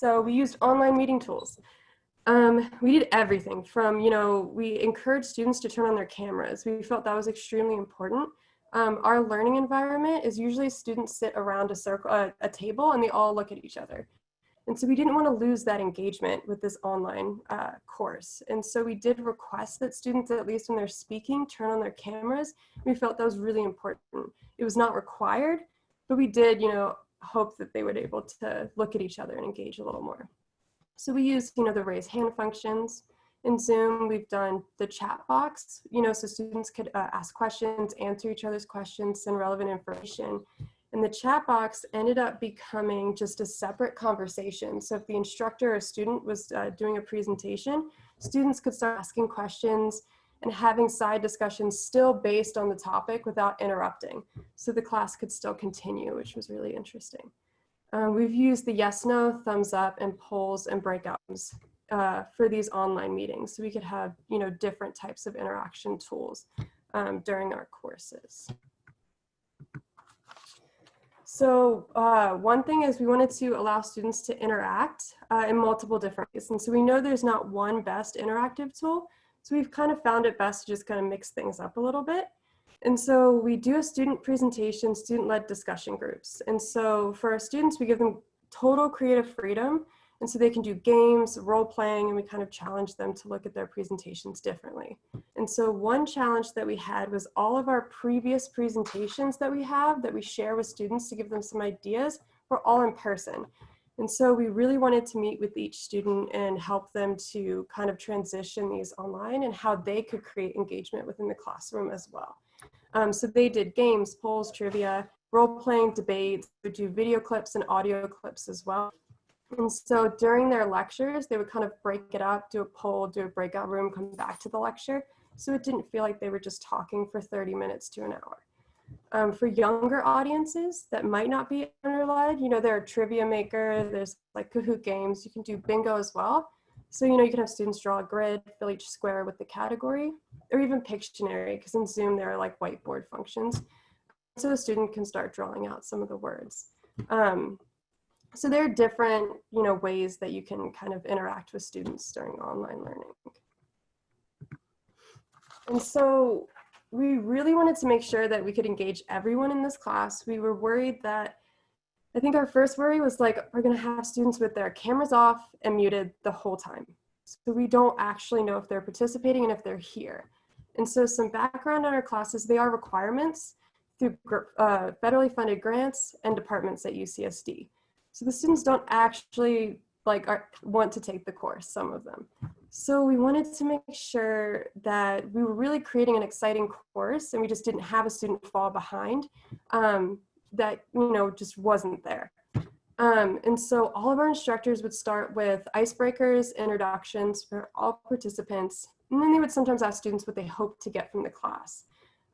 So we used online meeting tools. We did everything from, we encouraged students to turn on their cameras. We felt that was extremely important. Our learning environment is usually students sit around a table and they all look at each other. And so we didn't want to lose that engagement with this online course. And so we did request that students, at least when they're speaking, turn on their cameras. We felt that was really important. It was not required, but we did, hope that they would be able to look at each other and engage a little more. So we use, the raise hand functions. In Zoom, we've done the chat box, so students could ask questions, answer each other's questions, send relevant information. And the chat box ended up becoming just a separate conversation. So if the instructor or student was doing a presentation, students could start asking questions and having side discussions still based on the topic without interrupting. So the class could still continue, which was really interesting. We've used the yes, no, thumbs up, and polls and breakouts for these online meetings. So we could have, different types of interaction tools during our courses. So one thing is we wanted to allow students to interact in multiple different ways. And so we know there's not one best interactive tool. So we've kind of found it best to just kind of mix things up a little bit. And so we do a student presentation, student-led discussion groups. And so for our students, we give them total creative freedom. And so they can do games, role playing, and we kind of challenge them to look at their presentations differently. And so one challenge that we had was all of our previous presentations that we have that we share with students to give them some ideas were all in person. And so we really wanted to meet with each student and help them to kind of transition these online and how they could create engagement within the classroom as well. So they did games, polls, trivia, role-playing, debates. They would do video clips and audio clips as well. And so during their lectures, they would kind of break it up, do a poll, do a breakout room, come back to the lecture. So it didn't feel like they were just talking for 30 minutes to an hour. For younger audiences that might not be owner-led, there are Trivia Maker, there's like Kahoot games, you can do bingo as well. So, you can have students draw a grid, fill each square with the category, or even Pictionary, because in Zoom there are like whiteboard functions. So the student can start drawing out some of the words. So there are different, ways that you can kind of interact with students during online learning. And so we really wanted to make sure that we could engage everyone in this class. We were worried that, I think our first worry was like, we're gonna have students with their cameras off and muted the whole time. So we don't actually know if they're participating and if they're here. And so some background on our classes, they are requirements through federally funded grants and departments at UCSD. So the students don't actually want to take the course, some of them. So we wanted to make sure that we were really creating an exciting course and we just didn't have a student fall behind that, just wasn't there. And so all of our instructors would start with icebreakers, introductions for all participants, and then they would sometimes ask students what they hoped to get from the class.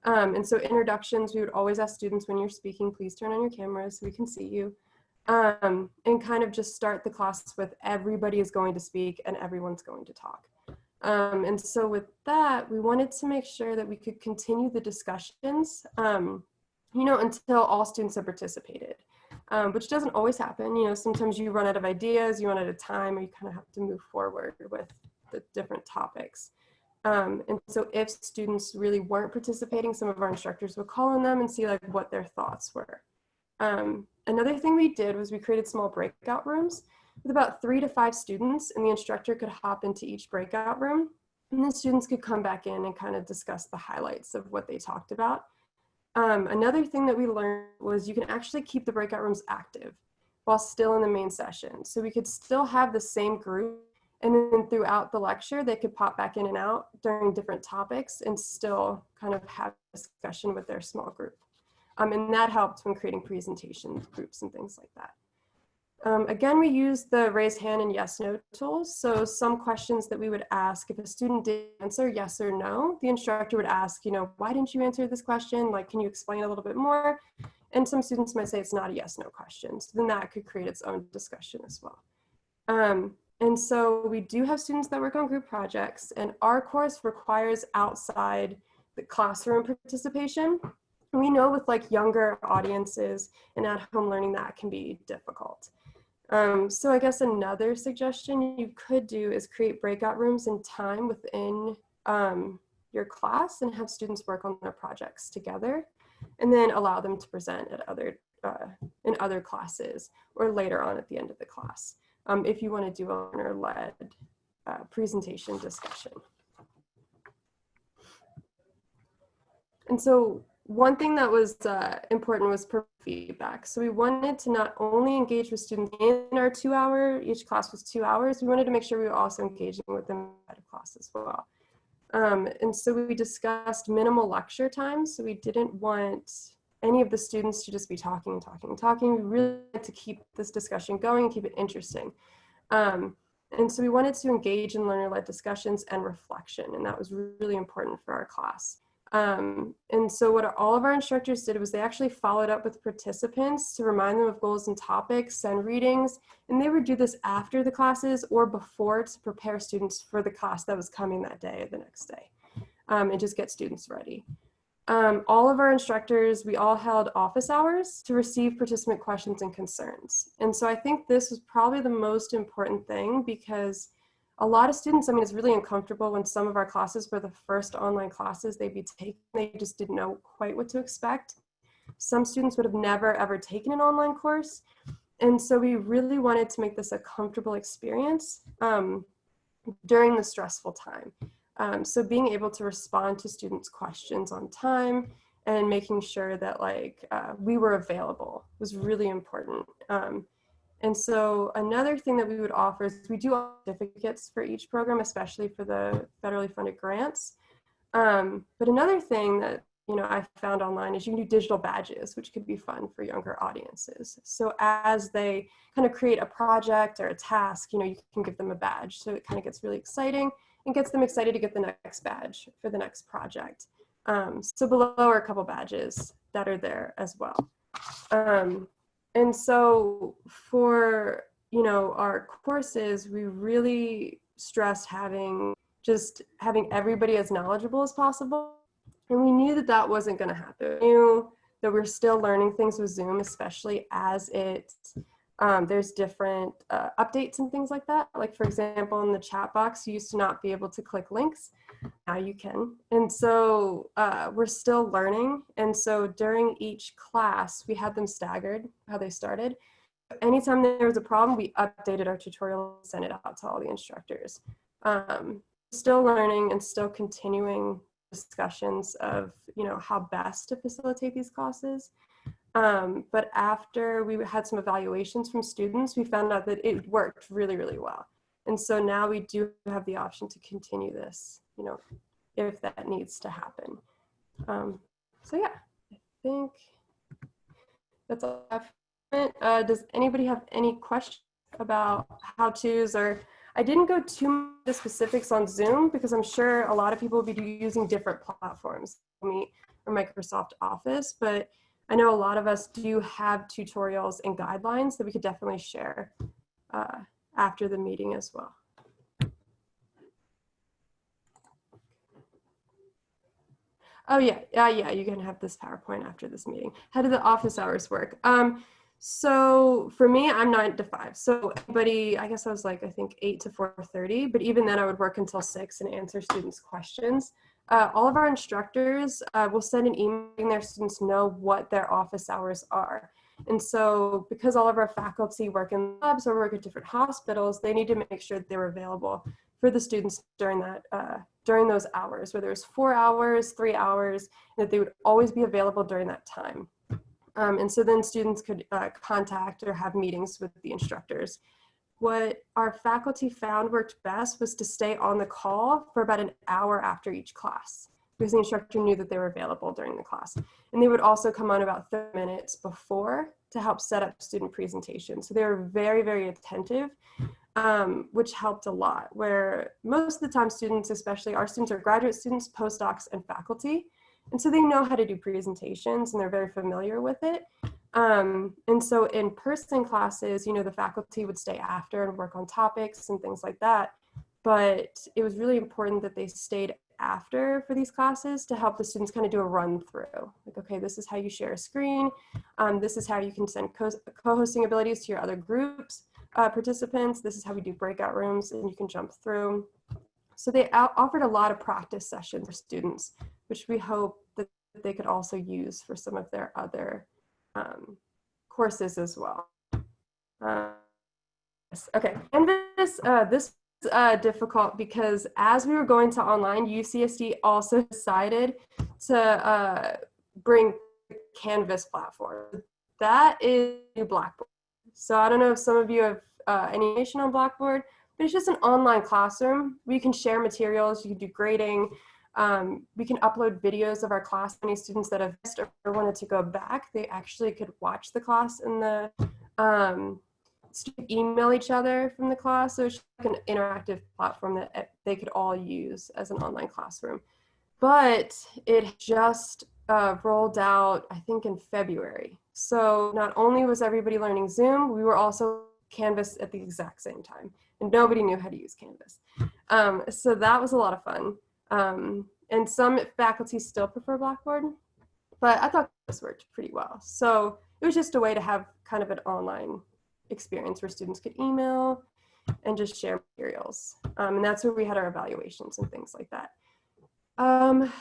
And so introductions, we would always ask students, when you're speaking, please turn on your cameras so we can see you. And kind of just start the class with everybody is going to speak and everyone's going to talk. And so with that, we wanted to make sure that we could continue the discussions, until all students have participated, which doesn't always happen. Sometimes you run out of ideas, you run out of time, or you kind of have to move forward with the different topics. And so if students really weren't participating, some of our instructors would call on them and see what their thoughts were. Another thing we did was we created small breakout rooms with about 3 to 5 students, and the instructor could hop into each breakout room, and the students could come back in and kind of discuss the highlights of what they talked about. Another thing that we learned was you can actually keep the breakout rooms active while still in the main session. So we could still have the same group, and then throughout the lecture, they could pop back in and out during different topics and still kind of have a discussion with their small group. And that helped when creating presentation groups and things like that. Again, we use the raise hand and yes, no tools. So some questions that we would ask, if a student did answer yes or no, the instructor would ask, why didn't you answer this question? Can you explain a little bit more? And some students might say it's not a yes, no question. So then that could create its own discussion as well. And so we do have students that work on group projects, and our course requires outside the classroom participation. We know with younger audiences and at-home learning that can be difficult. So I guess another suggestion you could do is create breakout rooms in time within your class and have students work on their projects together, and then allow them to present at in other classes or later on at the end of the class, if you want to do a learner-led presentation discussion. And so one thing that was important was feedback. So we wanted to not only engage with students in our 2 hour, each class was 2 hours, we wanted to make sure we were also engaging with them outside of class as well. And so we discussed minimal lecture time. So we didn't want any of the students to just be talking and talking and talking. We really wanted to keep this discussion going and keep it interesting. And so we wanted to engage in learner-led discussions and reflection, and that was really important for our class. And so what all of our instructors did was they actually followed up with participants to remind them of goals and topics, send readings, and they would do this after the classes or before to prepare students for the class that was coming that day or the next day, and just get students ready. All of our instructors, we all held office hours to receive participant questions and concerns. And so I think this was probably the most important thing, because a lot of students, I mean, it's really uncomfortable when some of our classes were the first online classes they'd be taking. They just didn't know quite what to expect. Some students would have never, ever taken an online course. And so we really wanted to make this a comfortable experience during the stressful time. So being able to respond to students' questions on time and making sure that we were available was really important. And so another thing that we would offer is we do certificates for each program, especially for the federally funded grants. But another thing that I found online is you can do digital badges, which could be fun for younger audiences. So as they kind of create a project or a task, you can give them a badge. So it kind of gets really exciting and gets them excited to get the next badge for the next project. So below are a couple badges that are there as well. And so for, our courses, we really stressed having everybody as knowledgeable as possible. And we knew that that wasn't going to happen. We knew that we're still learning things with Zoom, especially as there's different updates and things like that. Like, for example, in the chat box, you used to not be able to click links. Now you can. And so we're still learning. And so during each class, we had them staggered, how they started. Anytime there was a problem, we updated our tutorial and sent it out to all the instructors. Still learning and still continuing discussions of, how best to facilitate these classes. But after we had some evaluations from students, we found out that it worked really, really well. And so now we do have the option to continue this, if that needs to happen. So yeah, I think that's all I have. Does anybody have any questions about how-tos? Or I didn't go too much into specifics on Zoom because I'm sure a lot of people will be using different platforms, Meet or Microsoft Office, but I know a lot of us do have tutorials and guidelines that we could definitely share after the meeting as well. Oh yeah, yeah, you can have this PowerPoint after this meeting. How do the office hours work? So for me, I'm 9 to 5. So anybody, I guess I was I think 8 to 4:30, but even then I would work until 6 and answer students' questions. All of our instructors will send an email letting their students know what their office hours are. And so because all of our faculty work in labs or work at different hospitals, they need to make sure that they're available for the students during during those hours, whether it's 4 hours, 3 hours, and that they would always be available during that time. And so then students could contact or have meetings with the instructors. What our faculty found worked best was to stay on the call for about an hour after each class, because the instructor knew that they were available during the class. And they would also come on about 30 minutes before to help set up student presentations. So they were very, very attentive, which helped a lot, where most of the time students, especially our students, are graduate students, postdocs, and faculty. And so they know how to do presentations and they're very familiar with it. And so in person classes, the faculty would stay after and work on topics and things like that. But it was really important that they stayed after for these classes to help the students kind of do a run through. Like, okay, this is how you share a screen. This is how you can send co-hosting abilities to your other groups. participants. This is how we do breakout rooms, and you can jump through. So they offered a lot of practice sessions for students, which we hope that they could also use for some of their other courses as well. Okay, Canvas, this was difficult because as we were going to online, UCSD also decided to bring Canvas platform. That is Blackboard. So I don't know if some of you have any information on Blackboard, but it's just an online classroom. We can share materials, you can do grading, we can upload videos of our class. Any students that have missed or wanted to go back, they actually could watch the class in the email each other from the class. So it's like an interactive platform that they could all use as an online classroom. But it just rolled out, I think, in February. So not only was everybody learning Zoom, we were also Canvas at the exact same time, and nobody knew how to use Canvas. So that was a lot of fun. And some faculty still prefer Blackboard, but I thought this worked pretty well. So it was just a way to have kind of an online experience where students could email and just share materials. And that's where we had our evaluations and things like that. I'm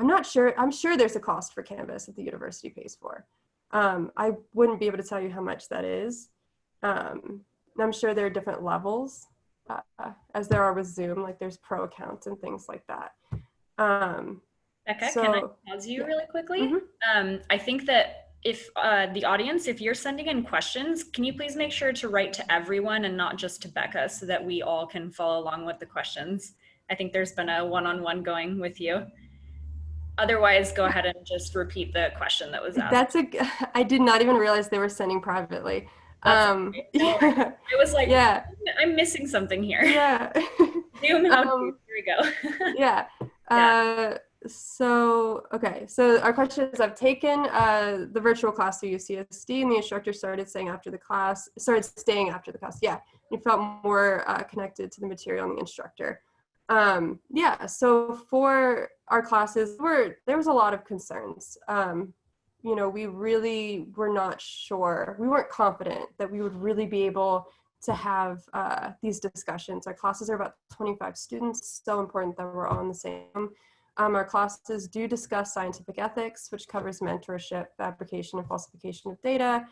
not sure. I'm sure there's a cost for Canvas that the university pays for. I wouldn't be able to tell you how much that is. I'm sure there are different levels, as there are with Zoom, like there's pro accounts and things like that. Becca, can I pause you really quickly? Mm-hmm. I think that if the audience, if you're sending in questions, can you please make sure to write to everyone and not just to Becca so that we all can follow along with the questions? I think there's been a one-on-one going with you. Otherwise, go ahead and just repeat the question that was asked. I did not even realize they were sending privately. That's okay. No worries. I was like, yeah, I'm missing something here. Yeah. Zoom how to. Here we go. Yeah. Yeah. So, okay. So our question is, I've taken the virtual class through UCSD, and the instructor started staying after the class. Yeah. You felt more connected to the material and the instructor. Yeah. So for our classes, there was a lot of concerns. You know, we really were not sure. We weren't confident that we would really be able to have these discussions. Our classes are about 25 students, so important that we're all in the same. Our classes do discuss scientific ethics, which covers mentorship, fabrication and falsification of data,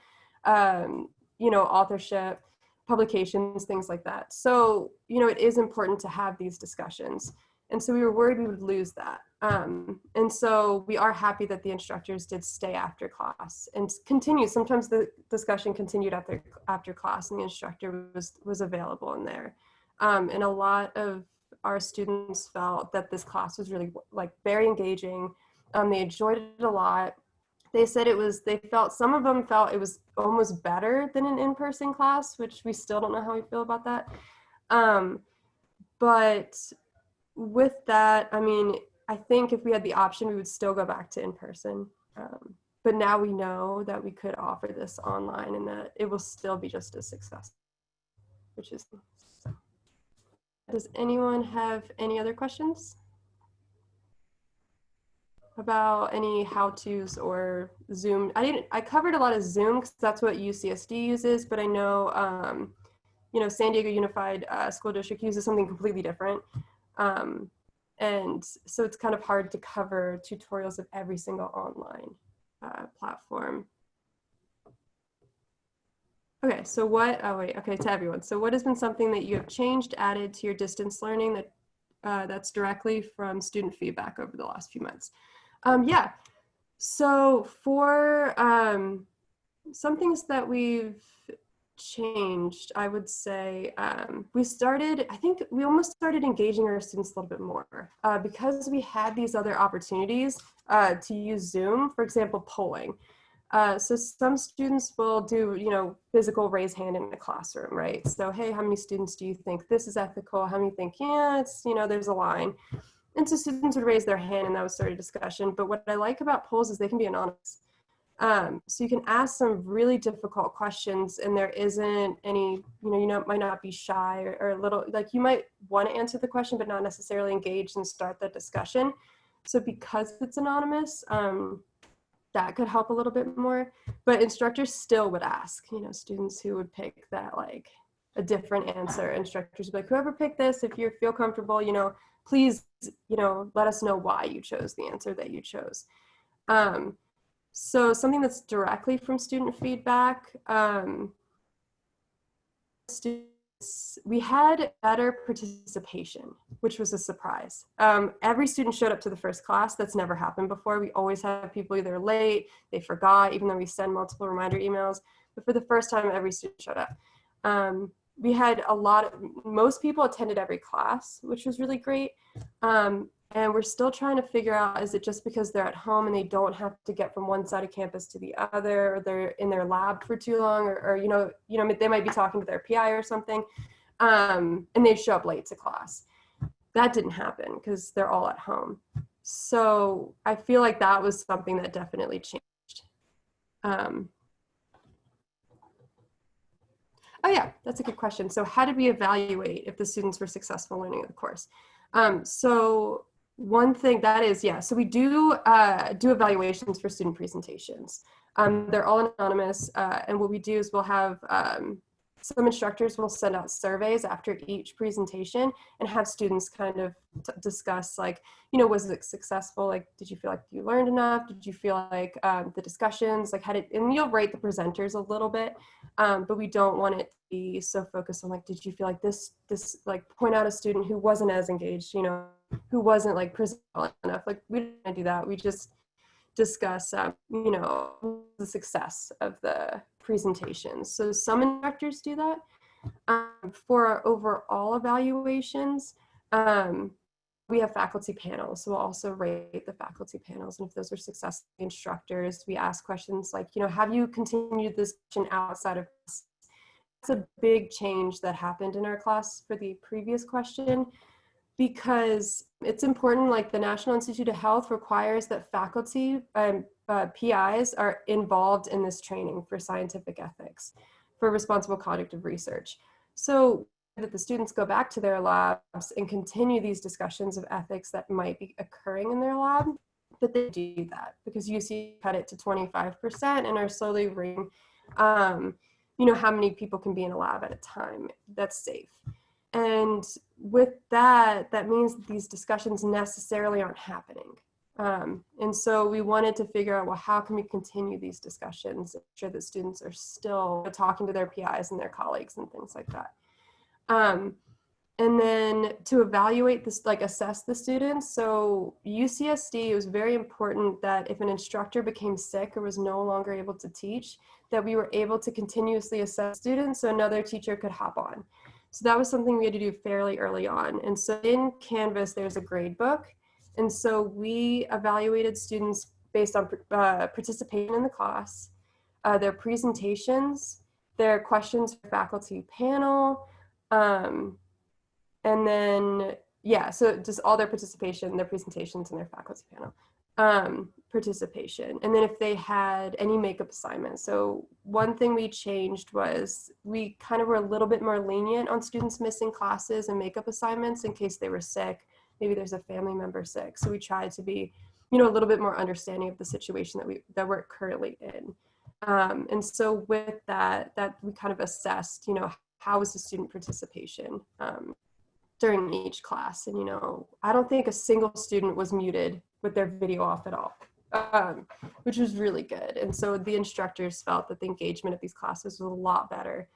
you know, authorship, publications, things like that. So, you know, it is important to have these discussions. And so we were worried we would lose that. And so we are happy that the instructors did stay after class and continue. Sometimes the discussion continued after class and the instructor was available in there. And a lot of our students felt that this class was really like very engaging. They enjoyed it a lot. They said some of them felt it was almost better than an in-person class, which we still don't know how we feel about that. But with that, I mean, I think if we had the option, we would still go back to in-person. But now we know that we could offer this online and that it will still be just as successful, which is so. Does anyone have any other questions about any how-tos or Zoom? I covered a lot of Zoom because that's what UCSD uses, but I know, you know, San Diego Unified School District uses something completely different. And so it's kind of hard to cover tutorials of every single online platform. Okay, so to everyone. So what has been something that you have changed, added to your distance learning that's directly from student feedback over the last few months? Yeah, so for some things that we've changed, I would say I think we almost started engaging our students a little bit more because we had these other opportunities to use Zoom, for example, polling. So some students will do, you know, physical raise hand in the classroom, right? So, hey, how many students do you think this is ethical? How many think, yeah, it's, you know, there's a line. And so students would raise their hand and that would start a discussion. But what I like about polls is they can be anonymous. So you can ask some really difficult questions and there isn't any, you know, might not be shy or a little, like you might want to answer the question, but not necessarily engage and start the discussion. So because it's anonymous, that could help a little bit more, but instructors still would ask, you know, students who would pick that like a different answer. Instructors would be like, whoever picked this, if you feel comfortable, please, let us know why you chose the answer that you chose. So something that's directly from student feedback, we had better participation, which was a surprise. Every student showed up to the first class. That's never happened before. We always have people either late, they forgot, even though we send multiple reminder emails. But for the first time, every student showed up. We had most people attended every class, which was really great. And we're still trying to figure out, is it just because they're at home and they don't have to get from one side of campus to the other, or they're in their lab for too long, or they might be talking to their PI or something, and they show up late to class. That didn't happen because they're all at home. So I feel like that was something that definitely changed. Oh yeah, that's a good question. So how did we evaluate if the students were successful learning the course? So one thing that is, so we do evaluations for student presentations. They're all anonymous, and what we do is we'll have some instructors will send out surveys after each presentation and have students kind of discuss, like, was it successful? Like, did you feel like you learned enough? Did you feel like the discussions, like, and you'll rate the presenters a little bit, but we don't want it to be so focused on, like, did you feel like this, like, point out a student who wasn't as engaged, who wasn't, like, presenting enough. Like, we didn't do that. We just discuss, the success of the presentations. So some instructors do that. For our overall evaluations, we have faculty panels. So we'll also rate the faculty panels. And if those are successful instructors, we ask questions like, have you continued this outside of this? It's a big change that happened in our class for the previous question, because it's important, like the National Institute of Health requires that faculty and PIs are involved in this training for scientific ethics, for responsible conduct of research. So that the students go back to their labs and continue these discussions of ethics that might be occurring in their lab, but they do that because UC cut it to 25% and are slowly rating, how many people can be in a lab at a time that's safe. And with that, that means that these discussions necessarily aren't happening. And so we wanted to figure out, well, how can we continue these discussions, ensure that students are still talking to their PIs and their colleagues and things like that. And then to evaluate this, like assess the students. So UCSD, it was very important that if an instructor became sick or was no longer able to teach, that we were able to continuously assess students so another teacher could hop on. So that was something we had to do fairly early on. And so in Canvas, there's a grade book. And so we evaluated students based on participation in the class, their presentations, their questions for faculty panel, and then, so just all their participation, their presentations, and their faculty panel participation. And then if they had any makeup assignments. So one thing we changed was we kind of were a little bit more lenient on students missing classes and makeup assignments in case they were sick. Maybe there's a family member sick. So we tried to be, a little bit more understanding of the situation that we're currently in. And so with that we kind of assessed, how was the student participation during each class. And, I don't think a single student was muted with their video off at all, which was really good. And so the instructors felt that the engagement of these classes was a lot better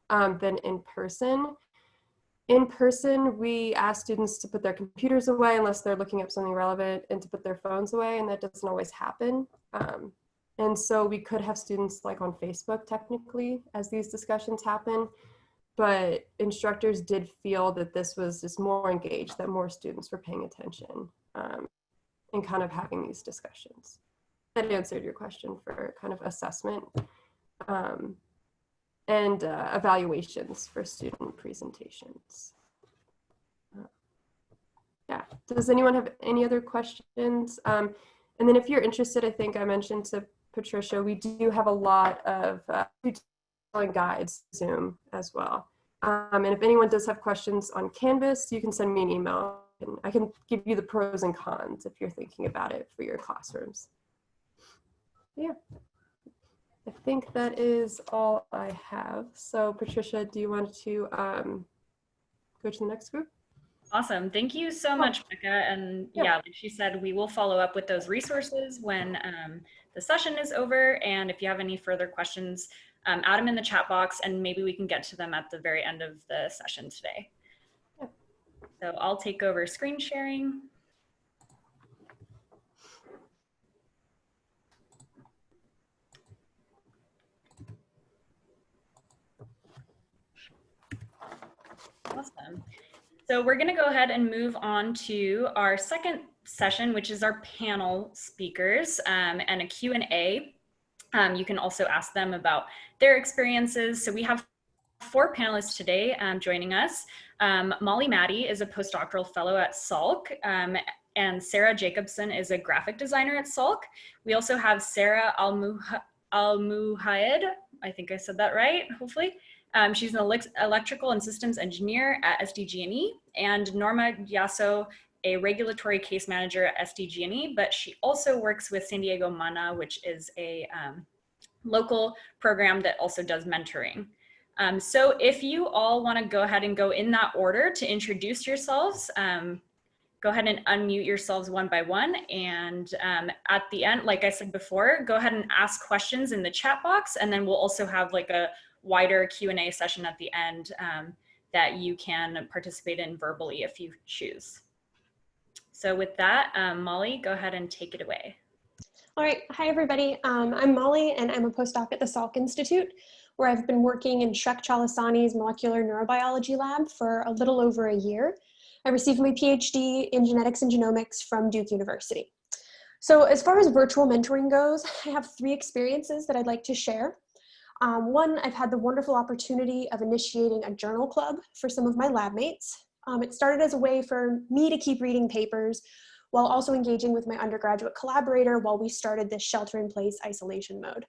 than in person. In person, we ask students to put their computers away unless they're looking up something relevant, and to put their phones away, and that doesn't always happen. And so we could have students like on Facebook technically as these discussions happen, but instructors did feel that this was just more engaged, that more students were paying attention and kind of having these discussions. That answered your question for kind of assessment and evaluations for student presentations. Does anyone have any other questions? And then if you're interested, I think I mentioned to Patricia, we do have a lot of guides Zoom as well. And if anyone does have questions on Canvas, you can send me an email and I can give you the pros and cons if you're thinking about it for your classrooms. Yeah. I think that is all I have. So Patricia, do you want to go to the next group? Awesome. Thank you so much, Becca. And yeah, like she said, we will follow up with those resources when the session is over. And if you have any further questions, add them in the chat box and maybe we can get to them at the very end of the session today. Yeah. So I'll take over screen sharing. Awesome. So we're going to go ahead and move on to our second session, which is our panel speakers and a Q&A. You can also ask them about their experiences. So we have 4 panelists today joining us. Molly Maddie is a postdoctoral fellow at Salk, and Sarah Jacobson is a graphic designer at Salk. We also have Sarah Al-Muhaid, I think I said that right, hopefully. She's an electrical and systems engineer at SDG&E, and Norma Yasso, a regulatory case manager at SDG&E, but she also works with San Diego MANA, which is a local program that also does mentoring. So if you all want to go ahead and go in that order to introduce yourselves, go ahead and unmute yourselves one by one. And at the end, like I said before, go ahead and ask questions in the chat box. And then we'll also have like a wider Q&A session at the end that you can participate in verbally if you choose. So with that, Molly, go ahead and take it away. All right, hi everybody. I'm Molly and I'm a postdoc at the Salk Institute, where I've been working in Shrek Chalasani's molecular neurobiology lab for a little over a year. I received my PhD in genetics and genomics from Duke University. So as far as virtual mentoring goes, I have 3 experiences that I'd like to share. One, I've had the wonderful opportunity of initiating a journal club for some of my lab mates. It started as a way for me to keep reading papers while also engaging with my undergraduate collaborator while we started this shelter-in-place isolation mode.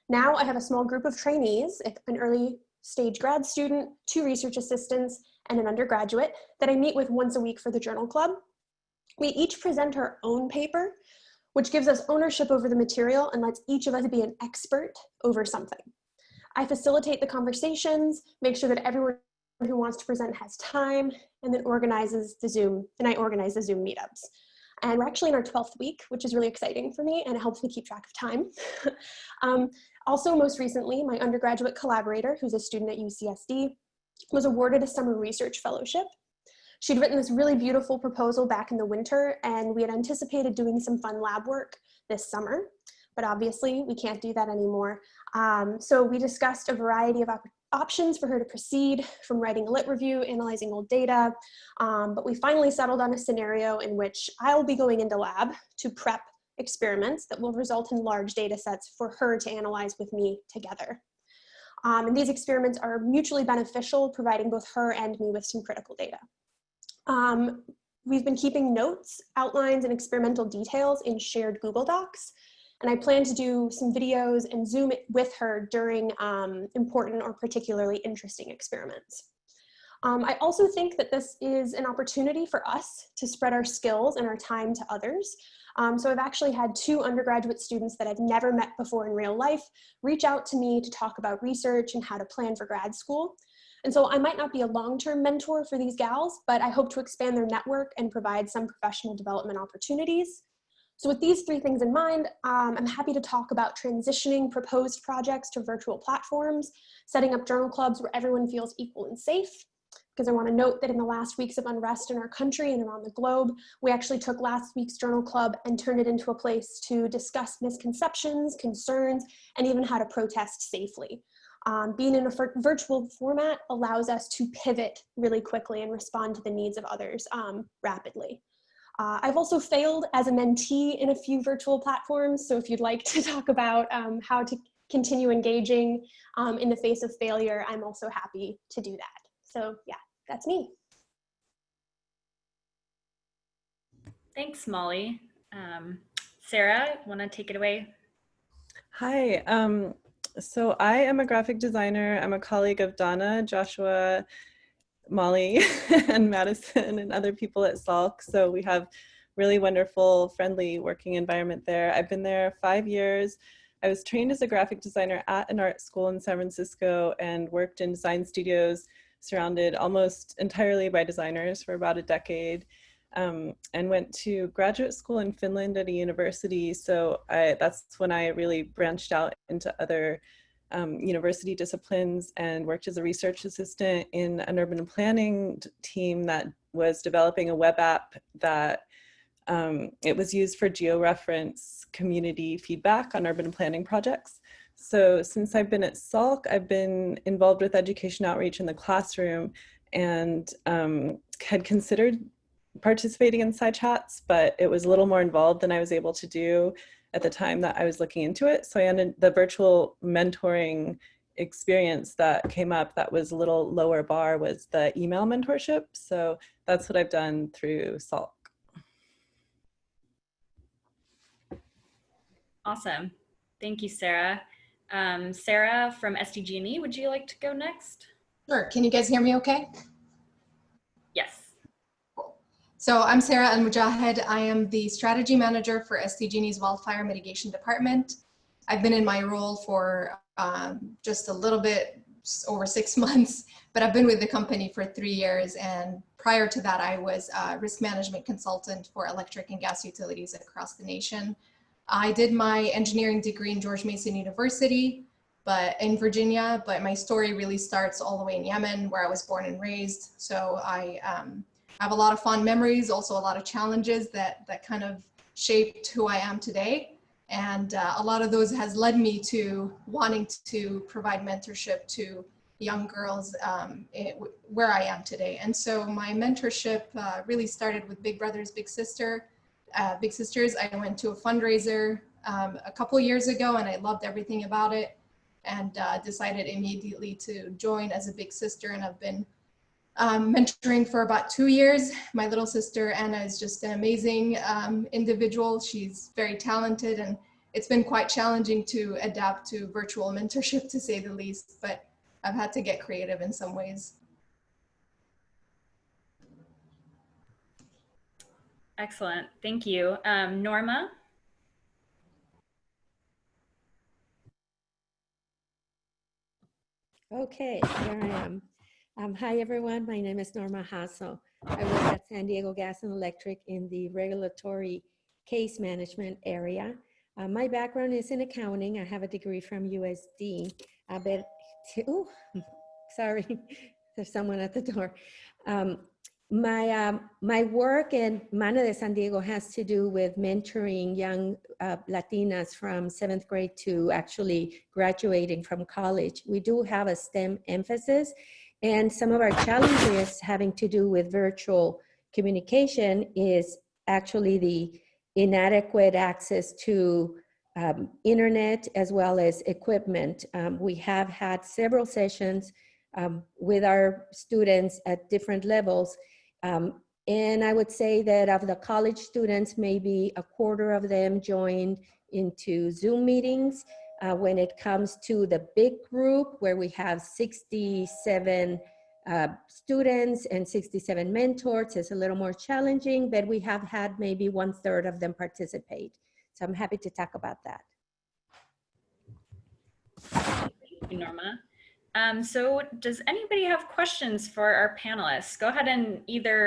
Now I have a small group of trainees, an early stage grad student, 2 research assistants, and an undergraduate that I meet with once a week for the journal club. We each present our own paper, which gives us ownership over the material and lets each of us be an expert over something. I facilitate the conversations, make sure that everyone who wants to present has time, and then I organize the Zoom meetups. And we're actually in our 12th week, which is really exciting for me, and it helps me keep track of time. Also, most recently, my undergraduate collaborator, who's a student at UCSD, was awarded a summer research fellowship. She'd written this really beautiful proposal back in the winter, and we had anticipated doing some fun lab work this summer, but obviously we can't do that anymore. So we discussed a variety of options for her to proceed, from writing a lit review, analyzing old data, but we finally settled on a scenario in which I'll be going into lab to prep experiments that will result in large data sets for her to analyze with me together. And these experiments are mutually beneficial, providing both her and me with some critical data. We've been keeping notes, outlines, and experimental details in shared Google Docs, and I plan to do some videos and Zoom with her during important or particularly interesting experiments. I also think that this is an opportunity for us to spread our skills and our time to others. So I've actually had 2 undergraduate students that I've never met before in real life reach out to me to talk about research and how to plan for grad school. And so I might not be a long-term mentor for these gals, but I hope to expand their network and provide some professional development opportunities. So with these 3 things in mind, I'm happy to talk about transitioning proposed projects to virtual platforms, setting up journal clubs where everyone feels equal and safe, because I want to note that in the last weeks of unrest in our country and around the globe, we actually took last week's journal club and turned it into a place to discuss misconceptions, concerns, and even how to protest safely. Being in a virtual format allows us to pivot really quickly and respond to the needs of others rapidly. I've also failed as a mentee in a few virtual platforms, so if you'd like to talk about how to continue engaging in the face of failure, I'm also happy to do that. So yeah, that's me. Thanks, Molly. Sarah, want to take it away? Hi, so I am a graphic designer. I'm a colleague of Donna, Joshua, Molly, and Madison, and other people at Salk. So we have really wonderful, friendly working environment there. I've been there 5 years. I was trained as a graphic designer at an art school in San Francisco and worked in design studios surrounded almost entirely by designers for about a decade, and went to graduate school in Finland at a university. So that's when I really branched out into other university disciplines and worked as a research assistant in an urban planning team that was developing a web app that it was used for georeference community feedback on urban planning projects. So since I've been at Salk, I've been involved with education outreach in the classroom and had considered participating in SciChats, but it was a little more involved than I was able to do at the time that I was looking into it. So I ended the virtual mentoring experience that came up that was a little lower bar was the email mentorship. So that's what I've done through Salk. Awesome. Thank you, Sarah. Sarah from SDG&E, would you like to go next? Sure. Can you guys hear me okay? Yes. Cool. So I'm Sarah Al-Mujahid. I am the strategy manager for SDG&E's wildfire mitigation department. I've been in my role for just a little bit over 6 months, but I've been with the company for 3 years. And prior to that, I was a risk management consultant for electric and gas utilities across the nation. I did my engineering degree in George Mason University, but in Virginia, but my story really starts all the way in Yemen, where I was born and raised. So I have a lot of fond memories, also a lot of challenges that kind of shaped who I am today. And a lot of those has led me to wanting to provide mentorship to young girls where I am today. And so my mentorship really started with Big Brothers Big Sisters. I went to a fundraiser a couple years ago and I loved everything about it, and decided immediately to join as a big sister. And I've been mentoring for about 2 years. My little sister Anna is just an amazing individual. She's very talented, and it's been quite challenging to adapt to virtual mentorship, to say the least, but I've had to get creative in some ways. Excellent. Thank you. Norma? Okay, here I am. Hi, everyone. My name is Norma Hasso. I work at San Diego Gas and Electric in the regulatory case management area. My background is in accounting. I have a degree from USD. Oh, sorry, there's someone at the door. My work in Mana de San Diego has to do with mentoring young Latinas from 7th grade to actually graduating from college. We do have a STEM emphasis, and some of our challenges having to do with virtual communication is actually the inadequate access to internet as well as equipment. We have had several sessions with our students at different levels. And I would say that of the college students, maybe a quarter of them joined into Zoom meetings. When it comes to the big group where we have 67 students and 67 mentors, it's a little more challenging, but we have had maybe 1/3 of them participate. So I'm happy to talk about that. Thank you, Norma. So does anybody have questions for our panelists? Go ahead and either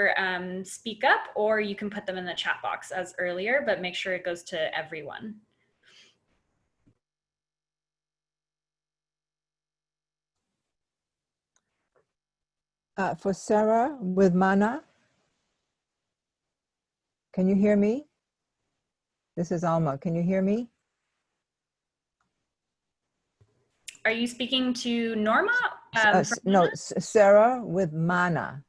speak up, or you can put them in the chat box as earlier, but make sure it goes to everyone. For Sarah with Mana, can you hear me? This is Alma. Can you hear me? Are you speaking to Norma? No, Sarah with Mana.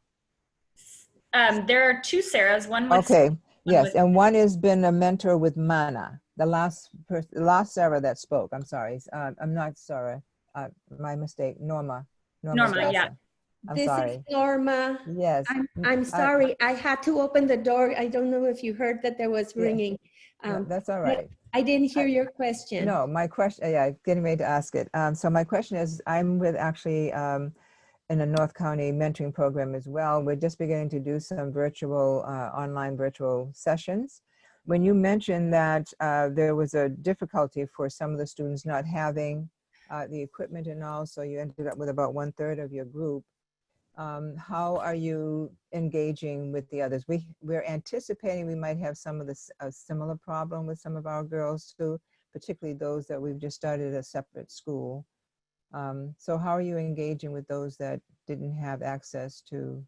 There are 2 Sarahs. One with Okay, yes, and one has been a mentor with Mana. The last Sarah that spoke. I'm sorry. I'm not Sarah. My mistake. Norma. Norma, yeah. I'm This sorry. is Norma. Yes. I'm sorry. I had to open the door. I don't know if you heard that there was ringing. No, that's all right. I didn't hear your question. No, my question, yeah, getting ready to ask it. So my question is, I'm with actually in a North County mentoring program as well. We're just beginning to do some virtual, online virtual sessions. when you mentioned that there was a difficulty for some of the students not having the equipment and all, so you ended up with about 1/3 of your group. How are you engaging with the others? We're anticipating we might have some of this a similar problem with some of our girls too, particularly those that we've just started a separate school. So how are you engaging with those that didn't have access to,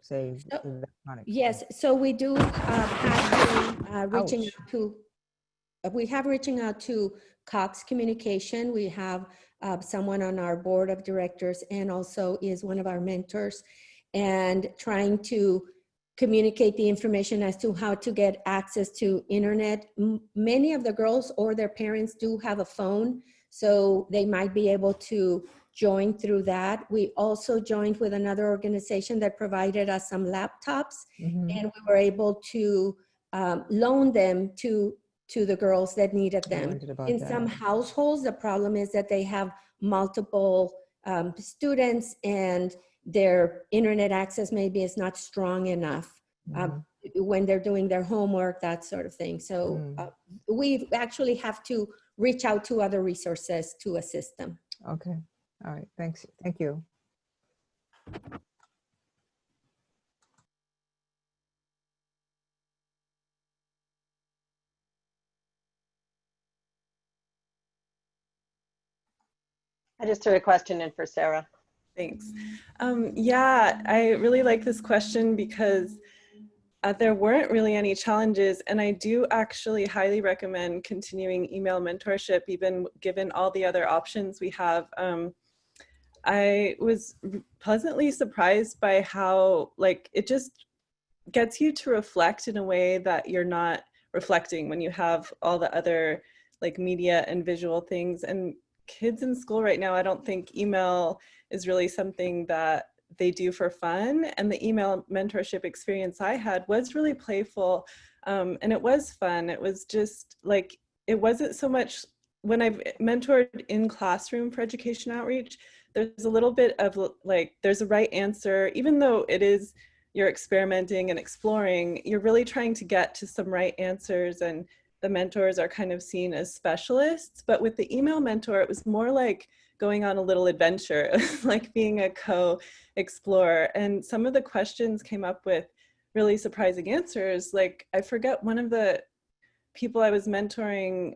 say, So- electronic? Yes, so we do have been reaching Ouch. out to, we have reaching out to Cox Communication. We have someone on our board of directors and also is one of our mentors, and trying to communicate the information as to how to get access to internet. Many of the girls or their parents do have a phone, so they might be able to join through that. We also joined with another organization that provided us some laptops, Mhm. and we were able to loan them to the girls that needed I them. wondered about In that. some households, the problem is that they have multiple students and their internet access maybe is not strong enough Mhm. when they're doing their homework, that sort of thing. So we actually have to reach out to other resources to assist them. Okay, all right, thanks, thank you. I just threw a question in for Sarah. Thanks. Yeah, I really like this question because there weren't really any challenges, and I do actually highly recommend continuing email mentorship, even given all the other options we have. I was pleasantly surprised by how, like, it just gets you to reflect in a way that you're not reflecting when you have all the other like media and visual things. And kids in school right now, I don't think email is really something that they do for fun. And the email mentorship experience I had was really playful, and it was fun. It was just like, it wasn't so much when I've mentored in classroom for education outreach, there's a little bit of like, there's a right answer, even though it is, you're experimenting and exploring, you're really trying to get to some right answers, and the mentors are kind of seen as specialists. But with the email mentor, it was more like going on a little adventure, like being a co-explorer. And some of the questions came up with really surprising answers. Like, I forget, one of the people I was mentoring,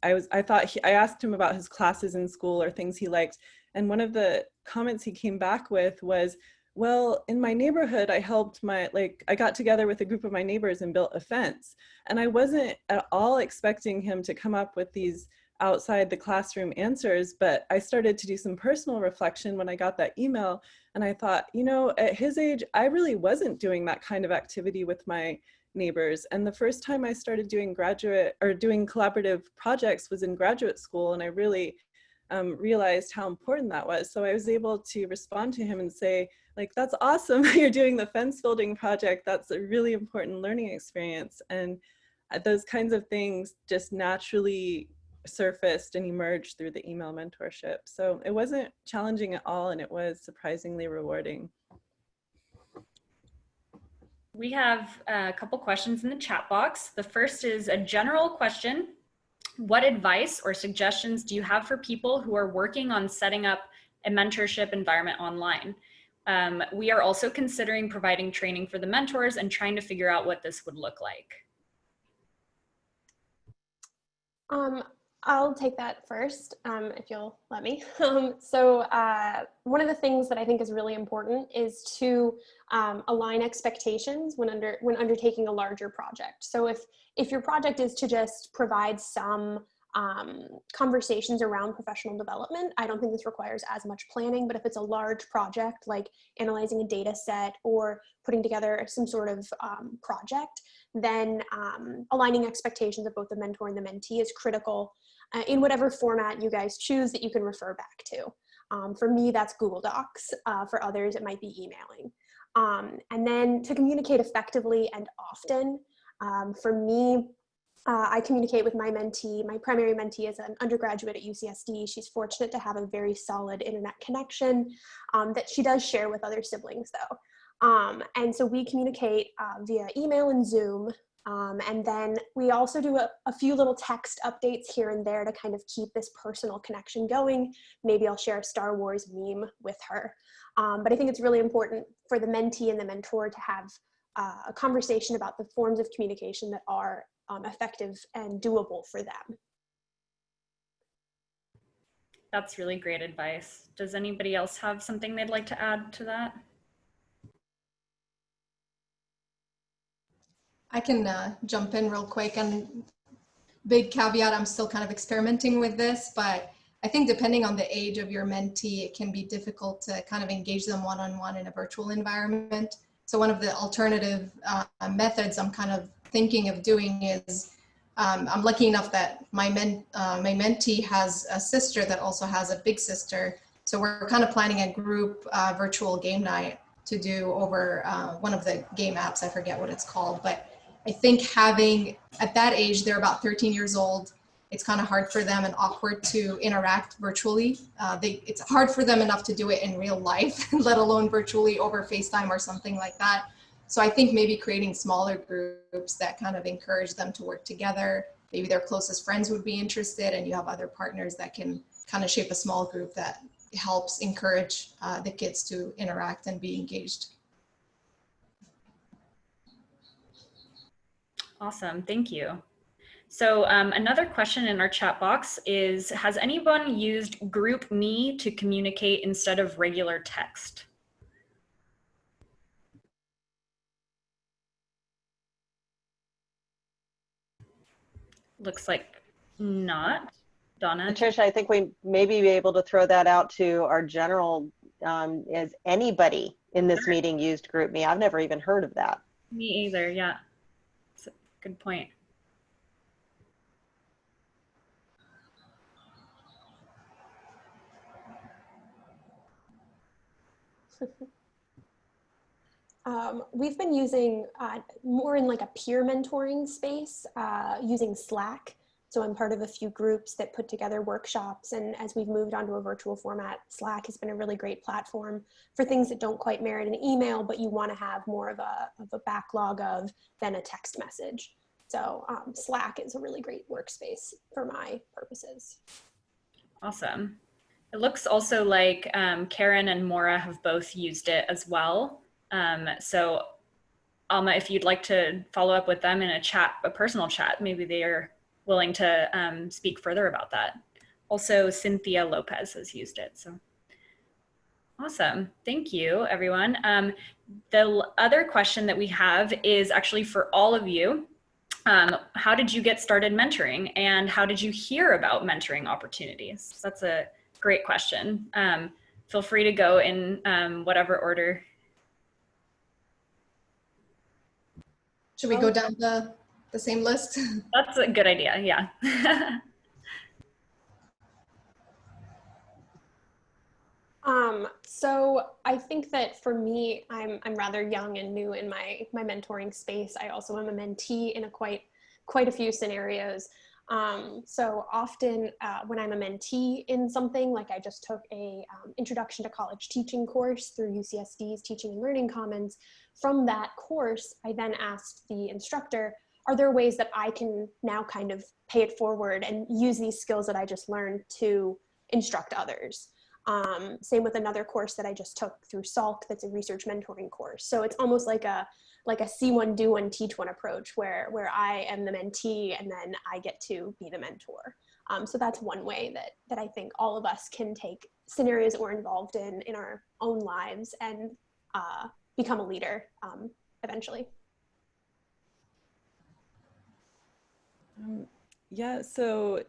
I asked him about his classes in school or things he liked. And one of the comments he came back with was, well, in my neighborhood, I got together with a group of my neighbors and built a fence. And I wasn't at all expecting him to come up with these outside the classroom answers, but I started to do some personal reflection when I got that email. And I thought, you know, at his age, I really wasn't doing that kind of activity with my neighbors. And the first time I started doing collaborative projects was in graduate school. And I really realized how important that was. So I was able to respond to him and say, like, that's awesome, you're doing the fence building project. That's a really important learning experience. And those kinds of things just naturally surfaced and emerged through the email mentorship. So it wasn't challenging at all, and it was surprisingly rewarding. We have a couple questions in the chat box. The first is a general question. What advice or suggestions do you have for people who are working on setting up a mentorship environment online? We are also considering providing training for the mentors and trying to figure out what this would look like. I'll take that first, if you'll let me. So one of the things that I think is really important is to align expectations when undertaking a larger project. So if your project is to just provide some conversations around professional development, I don't think this requires as much planning. But if it's a large project, like analyzing a data set or putting together some sort of project, then aligning expectations of both the mentor and the mentee is critical in whatever format you guys choose that you can refer back to. For me, that's Google Docs. For others, it might be emailing. And then to communicate effectively and often, for me, I communicate with my mentee. My primary mentee is an undergraduate at UCSD. She's fortunate to have a very solid internet connection that she does share with other siblings though. And so we communicate via email and Zoom And then we also do a few little text updates here and there to kind of keep this personal connection going. Maybe I'll share a Star Wars meme with her. But I think it's really important for the mentee and the mentor to have a conversation about the forms of communication that are effective and doable for them. That's really great advice. Does anybody else have something they'd like to add to that? I can jump in real quick, and big caveat, I'm still kind of experimenting with this, but I think depending on the age of your mentee, it can be difficult to kind of engage them one-on-one in a virtual environment. So one of the alternative methods I'm kind of thinking of doing is, I'm lucky enough that my mentee has a sister that also has a big sister. So we're kind of planning a group virtual game night to do over one of the game apps. I forget what it's called, but I think having, at that age, they're about 13 years old. It's kind of hard for them and awkward to interact virtually. It's hard for them enough to do it in real life, let alone virtually over FaceTime or something like that. So I think maybe creating smaller groups that kind of encourage them to work together. Maybe their closest friends would be interested, and you have other partners that can kind of shape a small group that helps encourage the kids to interact and be engaged. Awesome, thank you. So another question in our chat box is, has anyone used GroupMe to communicate instead of regular text? Looks like not. Donna? Patricia, I think we maybe be able to throw that out to our general, as anybody in this meeting used GroupMe. I've never even heard of that. Me either, yeah. That's a good point. We've been using more in like a peer mentoring space, using Slack. So I'm part of a few groups that put together workshops, and as we've moved onto a virtual format, Slack has been a really great platform for things that don't quite merit an email, but you want to have more of a backlog of than a text message. So Slack is a really great workspace for my purposes. Awesome. It looks also like Karen and Maura have both used it as well. So Alma, if you'd like to follow up with them in a chat, a personal chat, maybe they are willing to speak further about that. Also, Cynthia Lopez has used it. So awesome. Thank you, everyone. The other question that we have is actually for all of you. How did you get started mentoring, and how did you hear about mentoring opportunities? That's a great question. Feel free to go in whatever order. Should we go down the same list? That's a good idea, yeah. So I think that for me, I'm rather young and new in my mentoring space. I also am a mentee in quite a few scenarios. So often when I'm a mentee in something, like I just took a Introduction to College Teaching course through UCSD's Teaching and Learning Commons. From that course, I then asked the instructor, are there ways that I can now kind of pay it forward and use these skills that I just learned to instruct others? Same with another course that I just took through Salk that's a research mentoring course. So it's almost like a see one, do one, teach one approach where I am the mentee and then I get to be the mentor. So that's one way that I think all of us can take scenarios that we're involved in our own lives and become a leader eventually. Yeah, so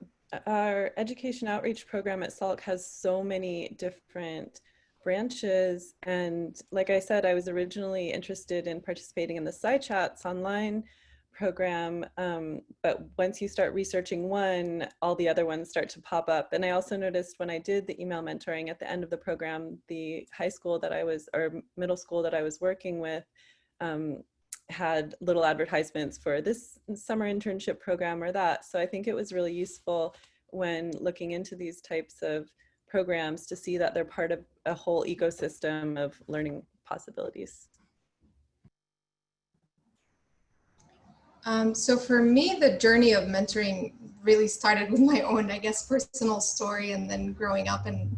our education outreach program at Salk has so many different branches. And like I said, I was originally interested in participating in the SciChats online program. But once you start researching one, all the other ones start to pop up. And I also noticed when I did the email mentoring at the end of the program, the high school that I was, or middle school that I was working with, had little advertisements for this summer internship program or that. So I think it was really useful when looking into these types of programs to see that they're part of a whole ecosystem of learning possibilities. So for me, the journey of mentoring really started with my own, I guess, personal story, and then growing up and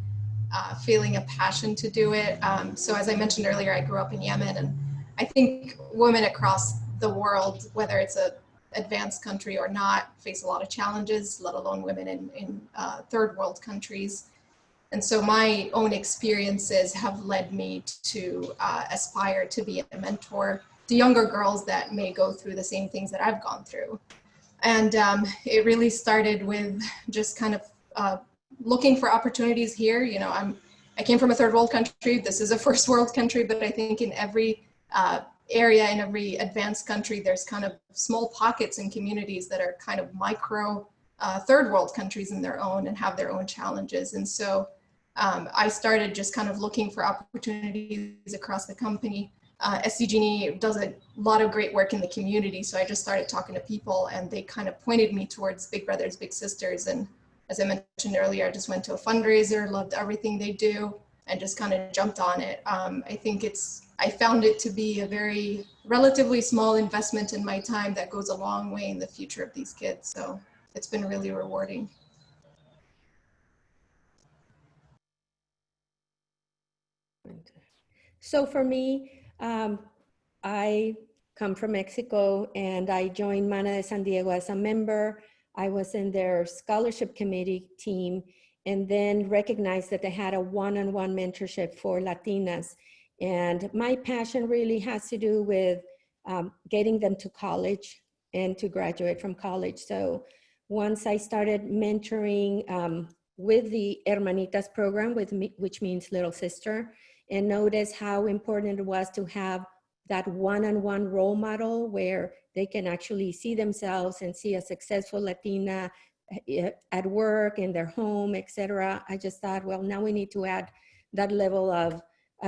feeling a passion to do it. So as I mentioned earlier, I grew up in Yemen, and I think women across the world, whether it's a advanced country or not, face a lot of challenges, let alone women in third world countries. And so my own experiences have led me to aspire to be a mentor to younger girls that may go through the same things that I've gone through. And it really started with just kind of looking for opportunities here. You know, I came from a third world country. This is a first world country, but I think in every area, in every advanced country, there's kind of small pockets and communities that are kind of micro third world countries in their own and have their own challenges. And so I started just kind of looking for opportunities across the company. SDG&E does a lot of great work in the community. So I just started talking to people, and they kind of pointed me towards Big Brothers Big Sisters. And as I mentioned earlier, I just went to a fundraiser, loved everything they do, and just kind of jumped on it. I think I found it to be a very relatively small investment in my time that goes a long way in the future of these kids. So it's been really rewarding. So for me, I come from Mexico, and I joined Mana de San Diego as a member. I was in their scholarship committee team, and then recognized that they had a one-on-one mentorship for Latinas. And my passion really has to do with getting them to college and to graduate from college. So once I started mentoring with the Hermanitas program, which means little sister, and noticed how important it was to have that one-on-one role model where they can actually see themselves and see a successful Latina at work, in their home, etc. I just thought, well, now we need to add that level of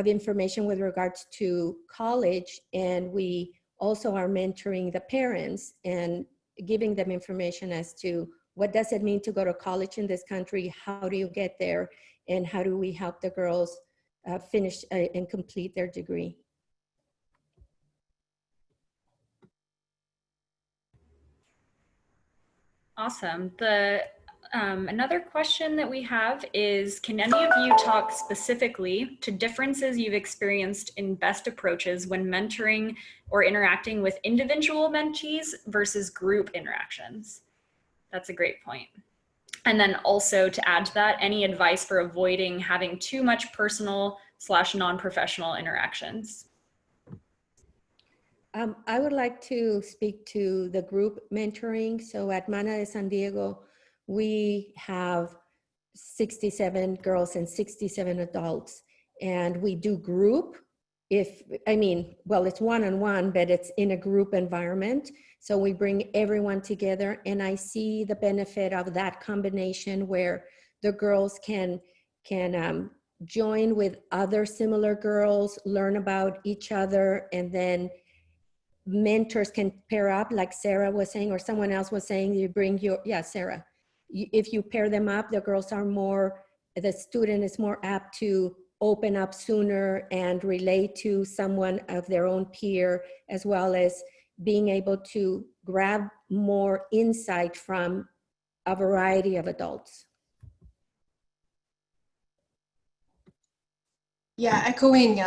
information with regards to college. And we also are mentoring the parents and giving them information as to what does it mean to go to college in this country, how do you get there, and how do we help the girls finish and complete their degree. Awesome. Another question that we have is, can any of you talk specifically to differences you've experienced in best approaches when mentoring or interacting with individual mentees versus group interactions? That's a great point. And then also to add to that, any advice for avoiding having too much personal / non-professional interactions? I would like to speak to the group mentoring. So at Mana de San Diego, we have 67 girls and 67 adults, and we do group. It's one-on-one, but it's in a group environment. So we bring everyone together, and I see the benefit of that combination where the girls can join with other similar girls, learn about each other, and then mentors can pair up, like Sarah was saying, or someone else was saying, you bring Sarah. If you pair them up, the student is more apt to open up sooner and relate to someone of their own peer, as well as being able to grab more insight from a variety of adults. Yeah, echoing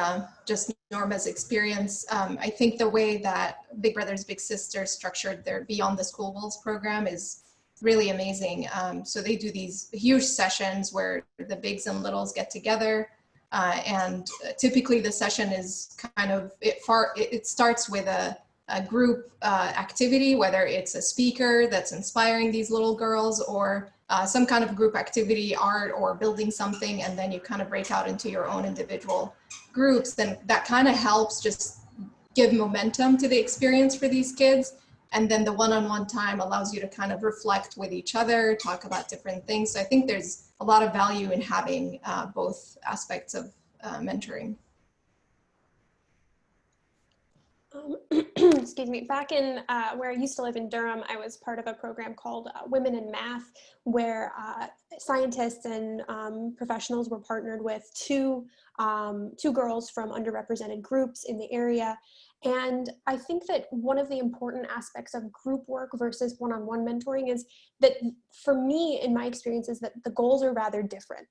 just Norma's experience, I think the way that Big Brothers Big Sisters structured their Beyond the School Walls program is really amazing. So they do these huge sessions where the bigs and littles get together, and typically the session is kind of, it starts with a group activity, whether it's a speaker that's inspiring these little girls, or some kind of group activity, art or building something, and then you kind of break out into your own individual groups. And that kind of helps just give momentum to the experience for these kids. And then the one-on-one time allows you to kind of reflect with each other, talk about different things. So I think there's a lot of value in having both aspects of mentoring. excuse me, back in where I used to live in Durham, I was part of a program called Women in Math, where scientists and professionals were partnered with two girls from underrepresented groups in the area. And I think that one of the important aspects of group work versus one-on-one mentoring is that, for me, in my experience, is that the goals are rather different.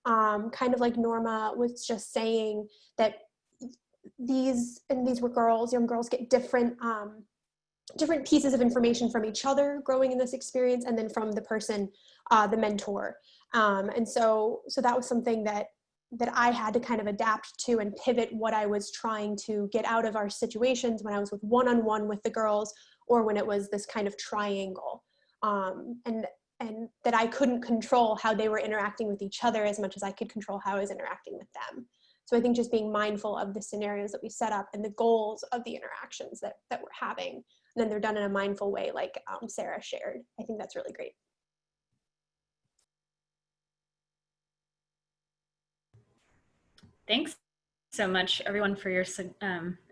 Kind of like Norma was just saying, that these were girls, young girls get different pieces of information from each other growing in this experience, and then from the person, the mentor. And so that was something that I had to kind of adapt to and pivot what I was trying to get out of our situations when I was with one-on-one with the girls, or when it was this kind of triangle. And that I couldn't control how they were interacting with each other as much as I could control how I was interacting with them. So I think just being mindful of the scenarios that we set up and the goals of the interactions that we're having, and then they're done in a mindful way, like Sarah shared. I think that's really great. Thanks so much, everyone, for your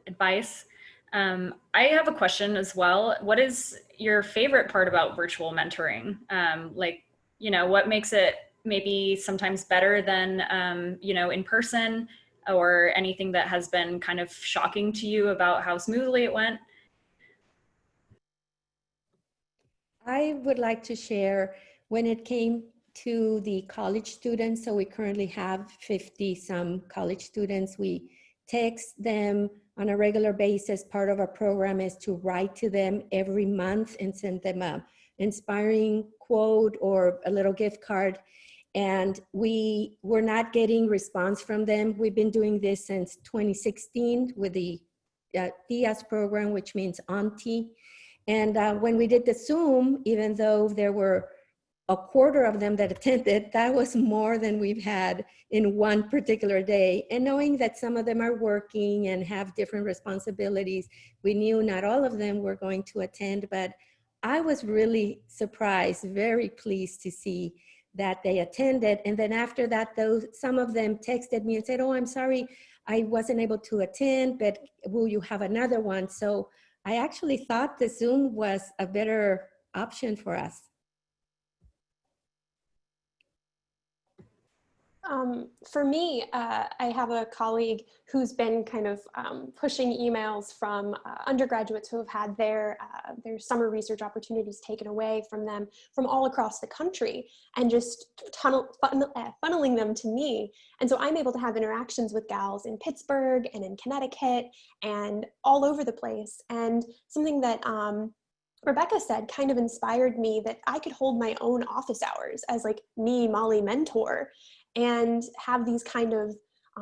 advice. I have a question as well. What is your favorite part about virtual mentoring? What makes it maybe sometimes better than, in person, or anything that has been kind of shocking to you about how smoothly it went? I would like to share when it came to the college students. So we currently have 50 some college students. We text them on a regular basis. Part of our program is to write to them every month and send them an inspiring quote or a little gift card. And we were not getting response from them. We've been doing this since 2016 with the TIAS program, which means auntie. And when we did the Zoom, even though there were a quarter of them that attended, that was more than we've had in one particular day. And knowing that some of them are working and have different responsibilities, we knew not all of them were going to attend, but I was really surprised, very pleased to see that they attended. And then after that, some of them texted me and said, "Oh, I'm sorry, I wasn't able to attend, but will you have another one?" So I actually thought the Zoom was a better option for us. For me, I have a colleague who's been kind of pushing emails from undergraduates who have had their summer research opportunities taken away from them from all across the country, and just funneling them to me. And so I'm able to have interactions with gals in Pittsburgh and in Connecticut and all over the place. And something that Rebecca said kind of inspired me, that I could hold my own office hours as like me, Molly, mentor, and have these kind of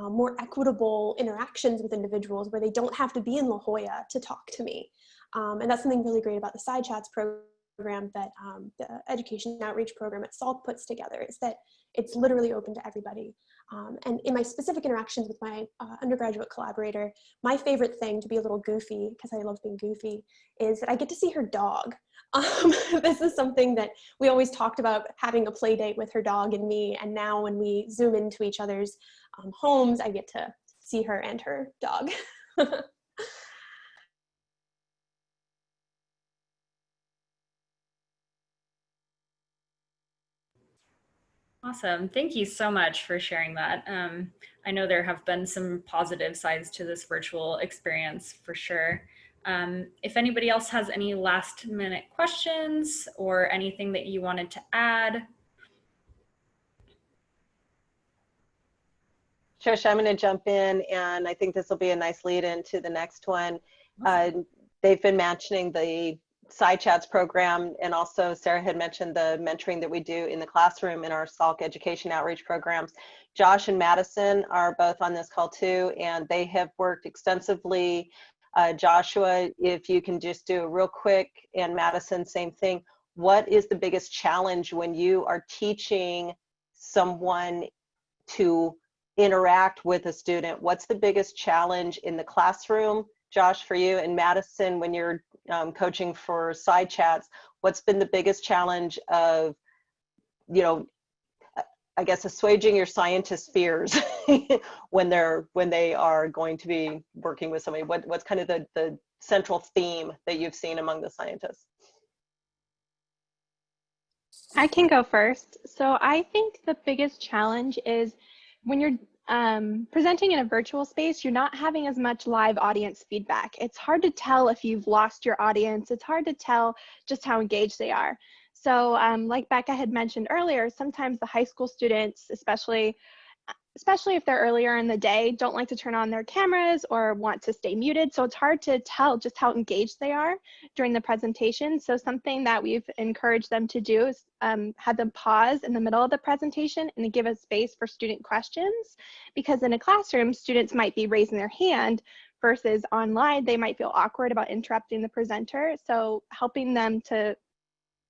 more equitable interactions with individuals where they don't have to be in La Jolla to talk to me. And that's something really great about the Side Chats program that the Education Outreach program at Salk puts together, is that it's literally open to everybody. And in my specific interactions with my undergraduate collaborator, my favorite thing, to be a little goofy, because I love being goofy, is that I get to see her dog. This is something that we always talked about, having a play date with her dog and me. And now when we Zoom into each other's homes, I get to see her and her dog. Awesome. Thank you so much for sharing that. I know there have been some positive sides to this virtual experience for sure. If anybody else has any last minute questions or anything that you wanted to add. Trish, I'm going to jump in, and I think this will be a nice lead into the next one. They've been mentioning the Side Chats program, and also Sarah had mentioned the mentoring that we do in the classroom in our Salk Education Outreach programs. Josh and Madison are both on this call too, and they have worked extensively. Joshua, if you can just do a real quick, and Madison, same thing. What is the biggest challenge when you are teaching someone to interact with a student? What's the biggest challenge in the classroom, Josh, for you? And Madison, when you're coaching for Side Chats, what's been the biggest challenge of, I guess, assuaging your scientist fears when they are going to be working with somebody? What's kind of the central theme that you've seen among the scientists? I can go first. So I think the biggest challenge is when you're presenting in a virtual space, you're not having as much live audience feedback. It's hard to tell if you've lost your audience. It's hard to tell just how engaged they are. So like Becca had mentioned earlier, sometimes the high school students, especially if they're earlier in the day, don't like to turn on their cameras or want to stay muted. So it's hard to tell just how engaged they are during the presentation. So something that we've encouraged them to do is have them pause in the middle of the presentation and give a space for student questions. Because in a classroom, students might be raising their hand versus online, they might feel awkward about interrupting the presenter. So helping them to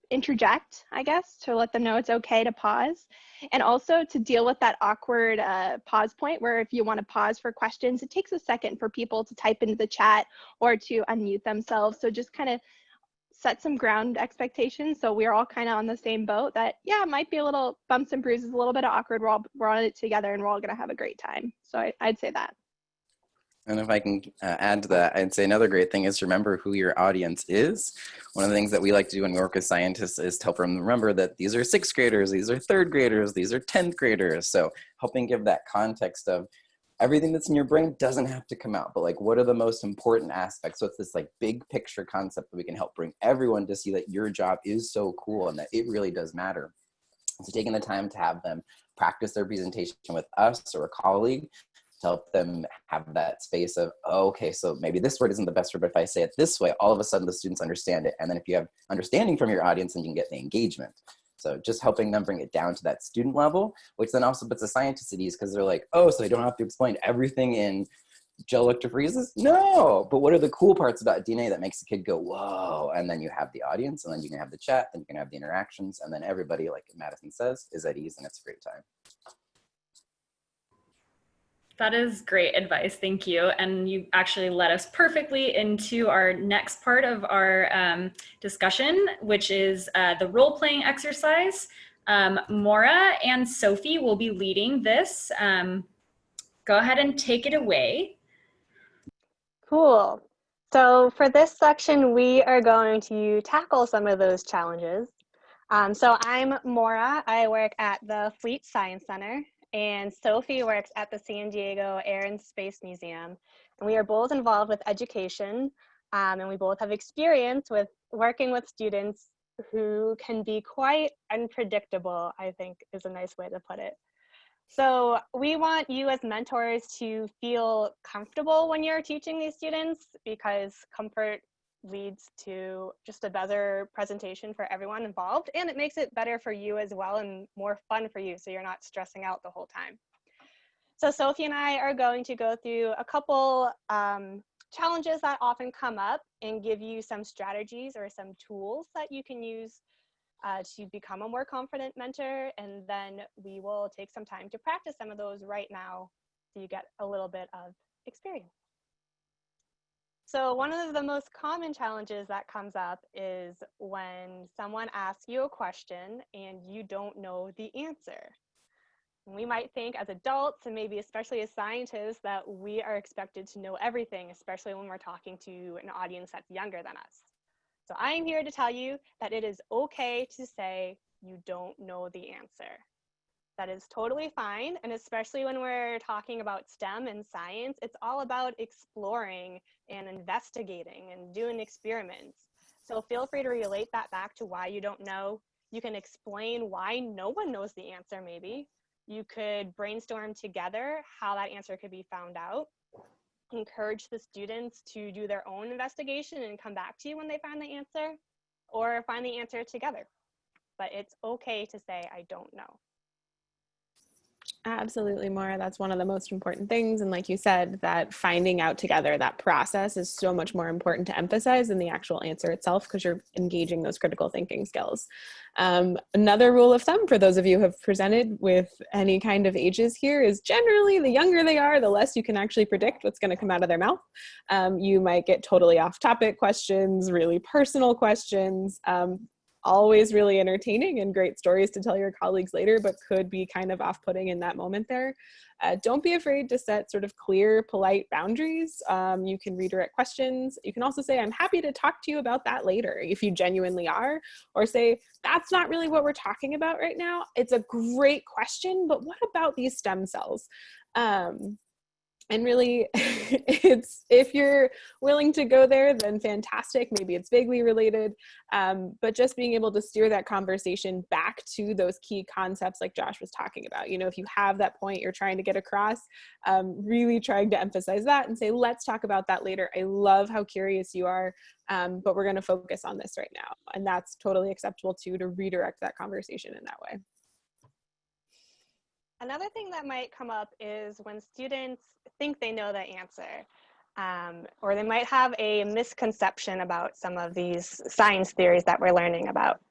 interject, I guess, to let them know it's okay to pause, and also to deal with that awkward pause point where if you want to pause for questions, it takes a second for people to type into the chat or to unmute themselves. So just kind of set some ground expectations so we're all kind of on the same boat that, yeah, it might be a little bumps and bruises, a little bit of awkward, we're on it together and we're all going to have a great time. So I'd say that. And if I can add to that, I'd say another great thing is to remember who your audience is. One of the things that we like to do when we work with scientists is to help them remember that these are sixth graders, these are third graders, these are 10th graders. So helping give that context of everything that's in your brain doesn't have to come out, but like what are the most important aspects? So it's this like big picture concept that we can help bring everyone to see that your job is so cool and that it really does matter. So taking the time to have them practice their presentation with us or a colleague, to help them have that space of, oh, okay, so maybe this word isn't the best word, but if I say it this way, all of a sudden the students understand it. And then if you have understanding from your audience, then you can get the engagement. So just helping them bring it down to that student level, which then also puts the scientists at ease because they're like, oh, so I don't have to explain everything in gel electrophoresis? No, but what are the cool parts about DNA that makes the kid go, whoa? And then you have the audience, and then you can have the chat, then you can have the interactions, and then everybody, like Madison says, is at ease, and it's a great time. That is great advice, thank you. And you actually led us perfectly into our next part of our discussion, which is the role-playing exercise. Maura and Sophie will be leading this. Go ahead and take it away. Cool. So for this section, we are going to tackle some of those challenges. So I'm Maura. I work at the Fleet Science Center, and Sophie works at the San Diego Air and Space Museum. And we are both involved with education, and we both have experience with working with students who can be quite unpredictable, I think is a nice way to put it. So we want you as mentors to feel comfortable when you're teaching these students, because comfort leads to just a better presentation for everyone involved, and it makes it better for you as well and more fun for you, so you're not stressing out the whole time. So Sophie and I are going to go through a couple challenges that often come up and give you some strategies or some tools that you can use to become a more confident mentor, and then we will take some time to practice some of those right now so you get a little bit of experience. So one of the most common challenges that comes up is when someone asks you a question and you don't know the answer. We might think as adults, and maybe especially as scientists, that we are expected to know everything, especially when we're talking to an audience that's younger than us. So I am here to tell you that it is okay to say you don't know the answer. That is totally fine, and especially when we're talking about STEM and science, it's all about exploring and investigating and doing experiments. So feel free to relate that back to why you don't know. You can explain why no one knows the answer maybe. You could brainstorm together how that answer could be found out. Encourage the students to do their own investigation and come back to you when they find the answer, or find the answer together. But it's okay to say, I don't know. Absolutely, Maura. That's one of the most important things. And like you said, that finding out together, that process is so much more important to emphasize than the actual answer itself, because you're engaging those critical thinking skills. Another rule of thumb for those of you who have presented with any kind of ages here is generally the younger they are, the less you can actually predict what's going to come out of their mouth. You might get totally off topic questions, really personal questions. always really entertaining and great stories to tell your colleagues later, but could be kind of off-putting in that moment there. Don't be afraid to set sort of clear, polite boundaries. You can redirect questions. You can also say, I'm happy to talk to you about that later, if you genuinely are, or say, that's not really what we're talking about right now. It's a great question, but what about these stem cells? And really, it's, if you're willing to go there, then fantastic. Maybe it's vaguely related, but just being able to steer that conversation back to those key concepts like Josh was talking about. You know, if you have that point you're trying to get across, really trying to emphasize that and say, let's talk about that later. I love how curious you are, but we're going to focus on this right now. And that's totally acceptable too, to redirect that conversation in that way. Another thing that might come up is when students think they know the answer, or they might have a misconception about some of these science theories that we're learning about.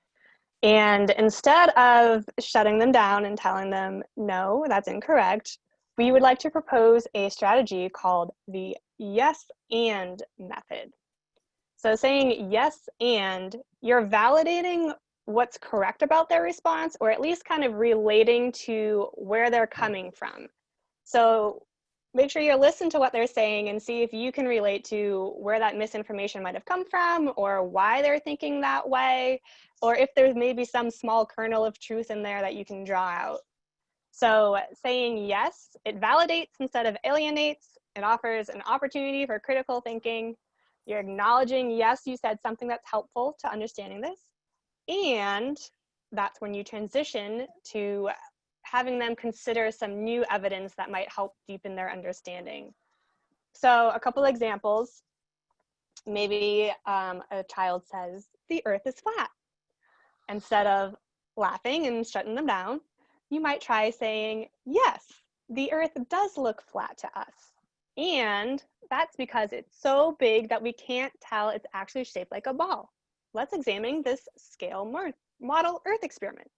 And instead of shutting them down and telling them, no, that's incorrect, we would like to propose a strategy called the yes and method. So saying yes and, you're validating what's correct about their response, or at least kind of relating to where they're coming from. So make sure you listen to what they're saying and see if you can relate to where that misinformation might have come from, or why they're thinking that way, or if there's maybe some small kernel of truth in there that you can draw out. So saying yes, it validates instead of alienates. It offers an opportunity for critical thinking. You're acknowledging, yes, you said something that's helpful to understanding this. And that's when you transition to having them consider some new evidence that might help deepen their understanding. So a couple examples, maybe a child says, the earth is flat. Instead of laughing and shutting them down, you might try saying, yes, the earth does look flat to us. And that's because it's so big that we can't tell it's actually shaped like a ball. Let's examine this scale model Earth experiment.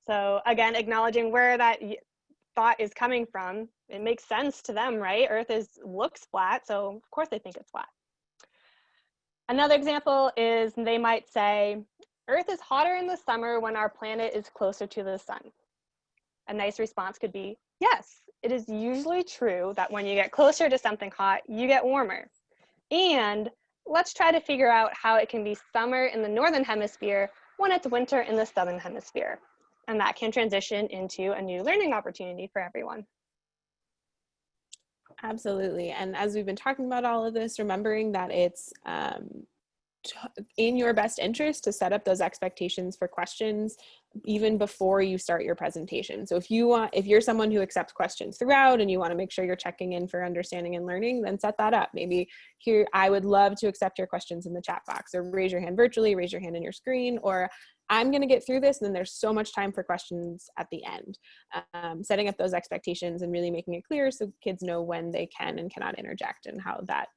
So again, acknowledging where that thought is coming from. It makes sense to them, right? Earth looks flat, so of course they think it's flat. Another example is they might say, Earth is hotter in the summer when our planet is closer to the sun. A nice response could be, yes, it is usually true that when you get closer to something hot, you get warmer. And let's try to figure out how it can be summer in the northern hemisphere when it's winter in the southern hemisphere. And that can transition into a new learning opportunity for everyone. Absolutely. And as we've been talking about all of this, remembering that it's in your best interest to set up those expectations for questions even before you start your presentation. So if you're someone who accepts questions throughout and you want to make sure you're checking in for understanding and learning, then set that up. Maybe here, I would love to accept your questions in the chat box, or raise your hand virtually, raise your hand in your screen, or I'm going to get through this, and then there's so much time for questions at the end. Setting up those expectations and really making it clear so kids know when they can and cannot interject, and how that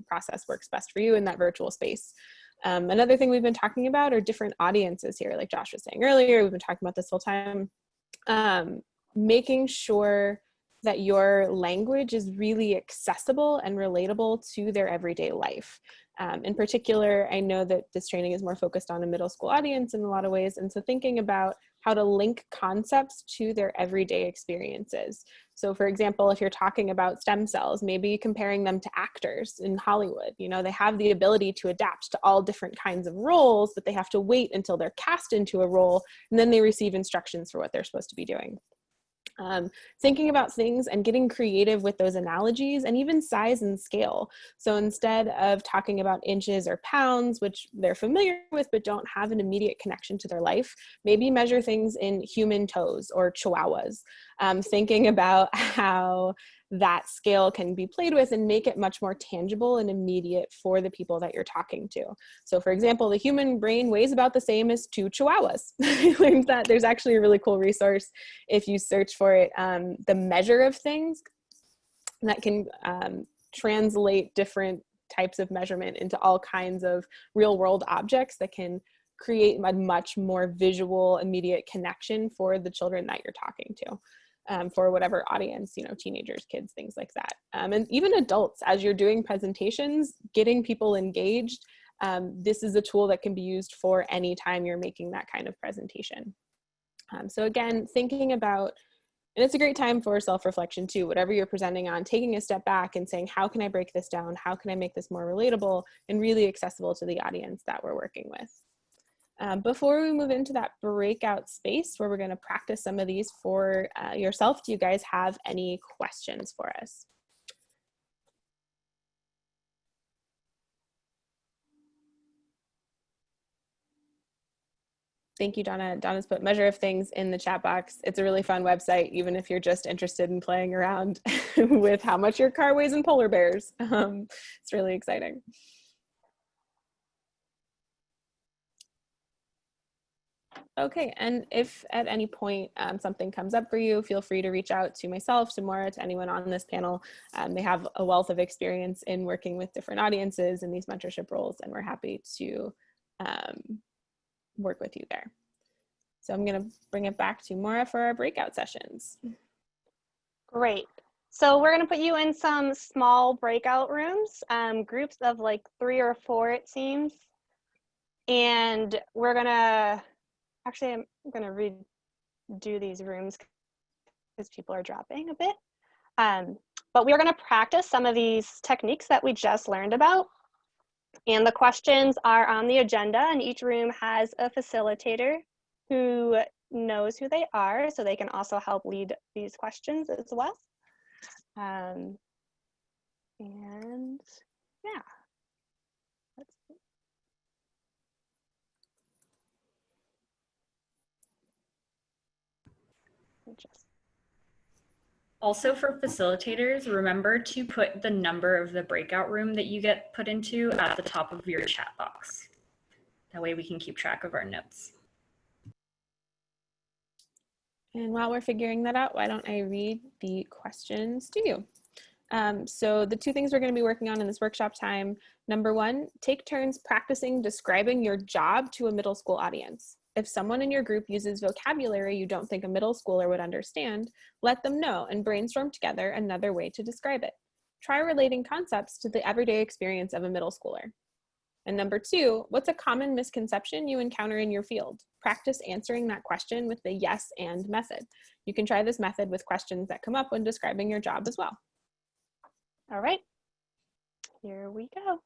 process works best for you in that virtual space. Another thing we've been talking about are different audiences here, like Josh was saying earlier, we've been talking about this whole time. Making sure that your language is really accessible and relatable to their everyday life. In particular, I know that this training is more focused on a middle school audience in a lot of ways, and so thinking about how to link concepts to their everyday experiences. So for example, if you're talking about stem cells, maybe comparing them to actors in Hollywood. You know, they have the ability to adapt to all different kinds of roles, but they have to wait until they're cast into a role, and then they receive instructions for what they're supposed to be doing. Thinking about things and getting creative with those analogies, and even size and scale. So instead of talking about inches or pounds, which they're familiar with but don't have an immediate connection to their life, maybe measure things in human toes or chihuahuas. Thinking about how that scale can be played with and make it much more tangible and immediate for the people that you're talking to. So for example, the human brain weighs about the same as 2 chihuahuas. I learned that. There's actually a really cool resource if you search for it, the measure of things, that can translate different types of measurement into all kinds of real world objects that can create a much more visual, immediate connection for the children that you're talking to. For whatever audience, you know, teenagers, kids, things like that. And even adults, as you're doing presentations, getting people engaged this is a tool that can be used for any time you're making that kind of presentation. So again, thinking about, and it's a great time for self-reflection too, whatever you're presenting on, taking a step back and saying, how can I break this down? How can I make this more relatable and really accessible to the audience that we're working with? Before we move into that breakout space where we're going to practice some of these for yourself, do you guys have any questions for us? Thank you, Donna. Donna's put Measure of Things in the chat box. It's a really fun website, even if you're just interested in playing around with how much your car weighs in polar bears. It's really exciting. Okay, and if at any point something comes up for you, feel free to reach out to myself, to Maura, to anyone on this panel. They have a wealth of experience in working with different audiences in these mentorship roles, and we're happy to work with you there. So I'm going to bring it back to Maura for our breakout sessions. Great. So we're going to put you in some small breakout rooms, groups of like 3 or 4, it seems. And we're going to, actually, I'm going to redo these rooms because people are dropping a bit. But we are going to practice some of these techniques that we just learned about. And the questions are on the agenda, and each room has a facilitator who knows who they are, so they can also help lead these questions as well. And yeah, let's see. Also for facilitators, remember to put the number of the breakout room that you get put into at the top of your chat box. That way we can keep track of our notes. And while we're figuring that out, why don't I read the questions to you? So the 2 things we're going to be working on in this workshop time, number 1, take turns practicing describing your job to a middle school audience. If someone in your group uses vocabulary you don't think a middle schooler would understand, let them know and brainstorm together another way to describe it. Try relating concepts to the everyday experience of a middle schooler. And number 2, what's a common misconception you encounter in your field? Practice answering that question with the yes and method. You can try this method with questions that come up when describing your job as well. All right, here we go.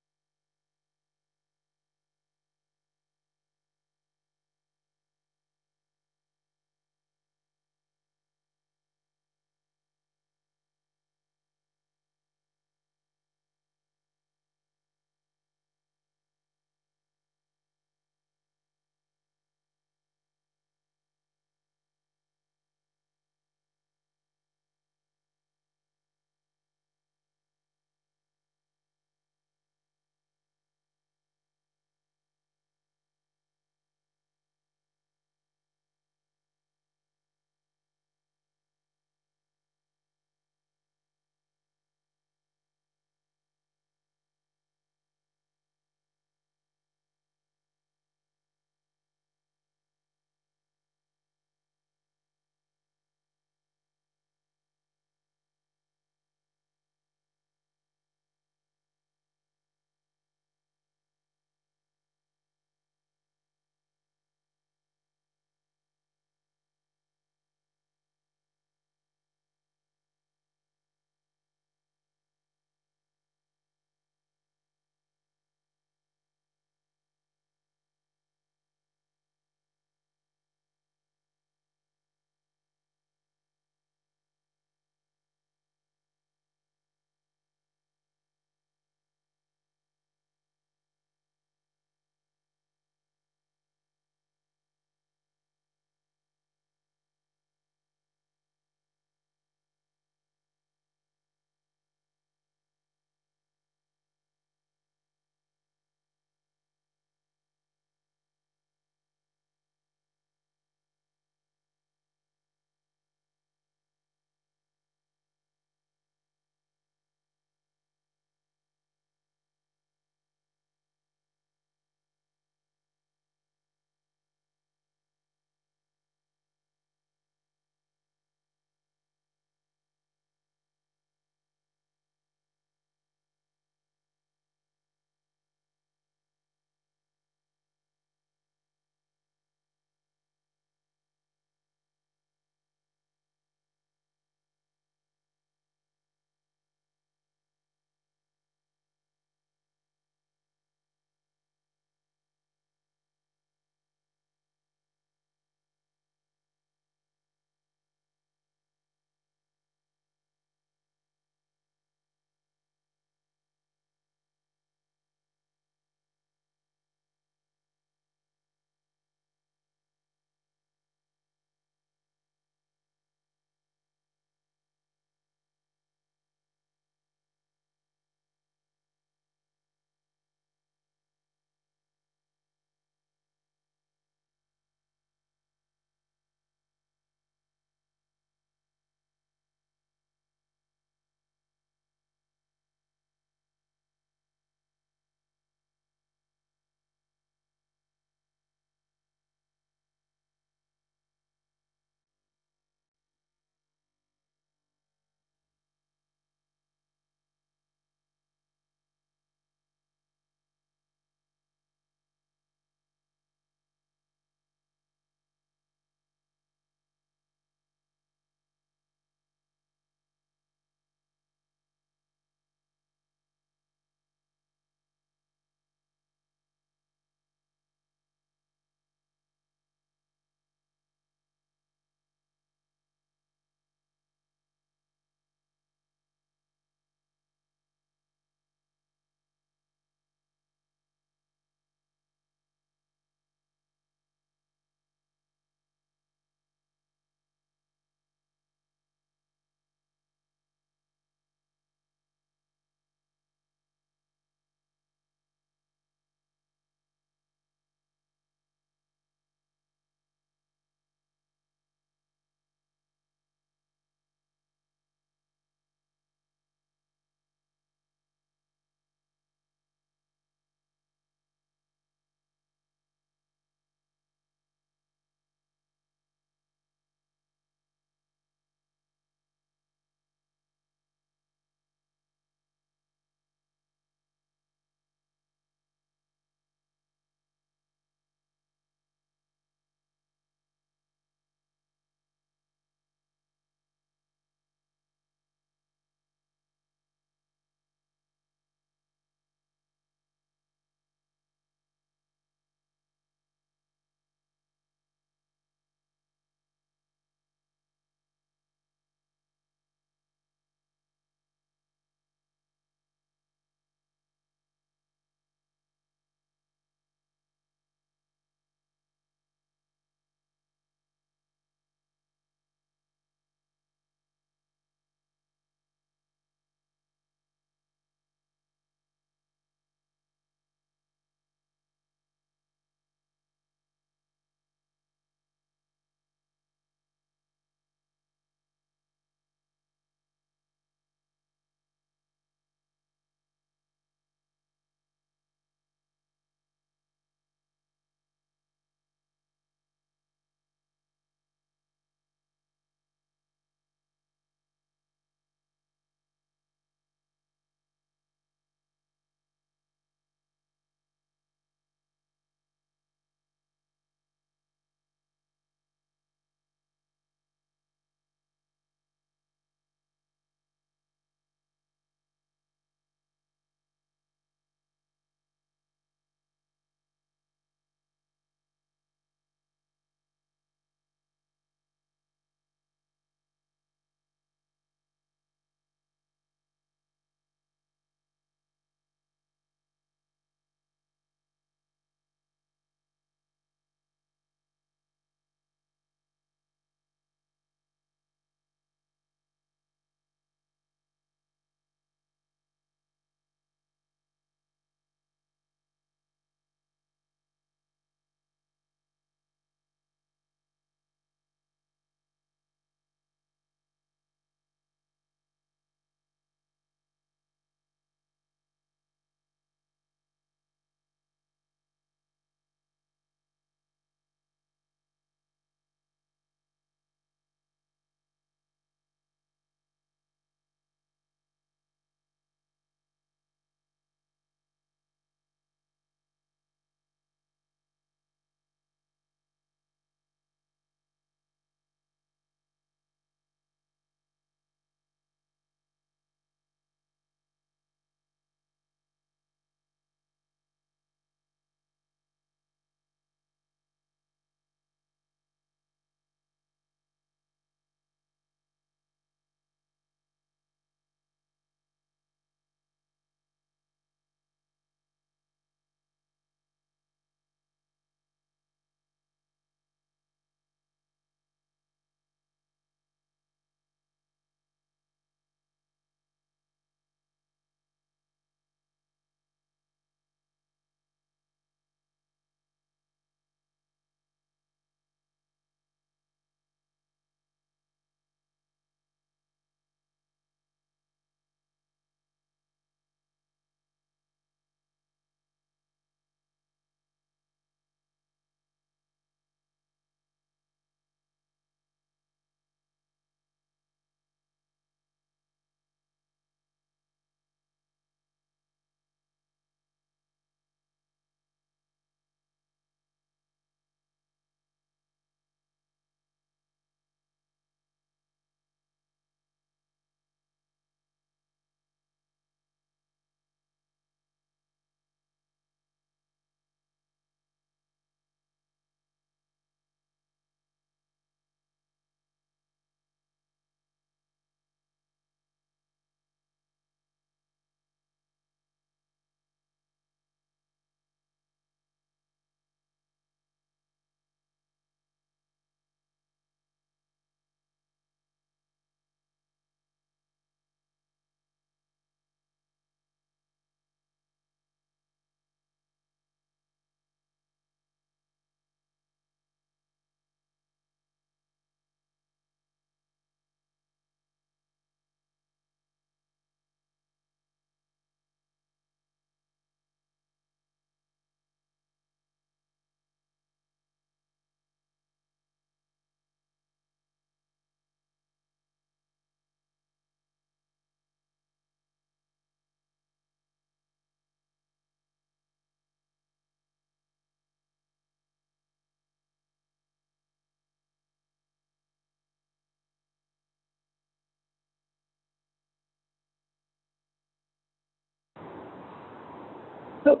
Oh.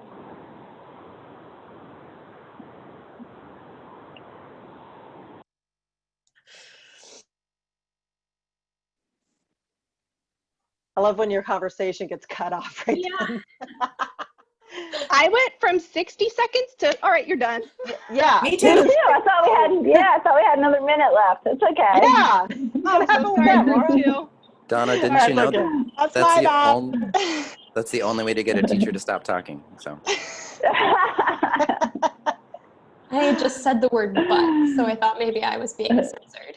I love when your conversation gets cut off right then. I went from 60 seconds to, all right, you're done. Yeah. Me too. I thought we had another minute left. It's okay. Yeah. I'm so sorry, Laura. Donna, didn't Alright, you know okay. that That's my bad. that's the only way to get a teacher to stop talking? So I just said the word but, so I thought maybe I was being censored.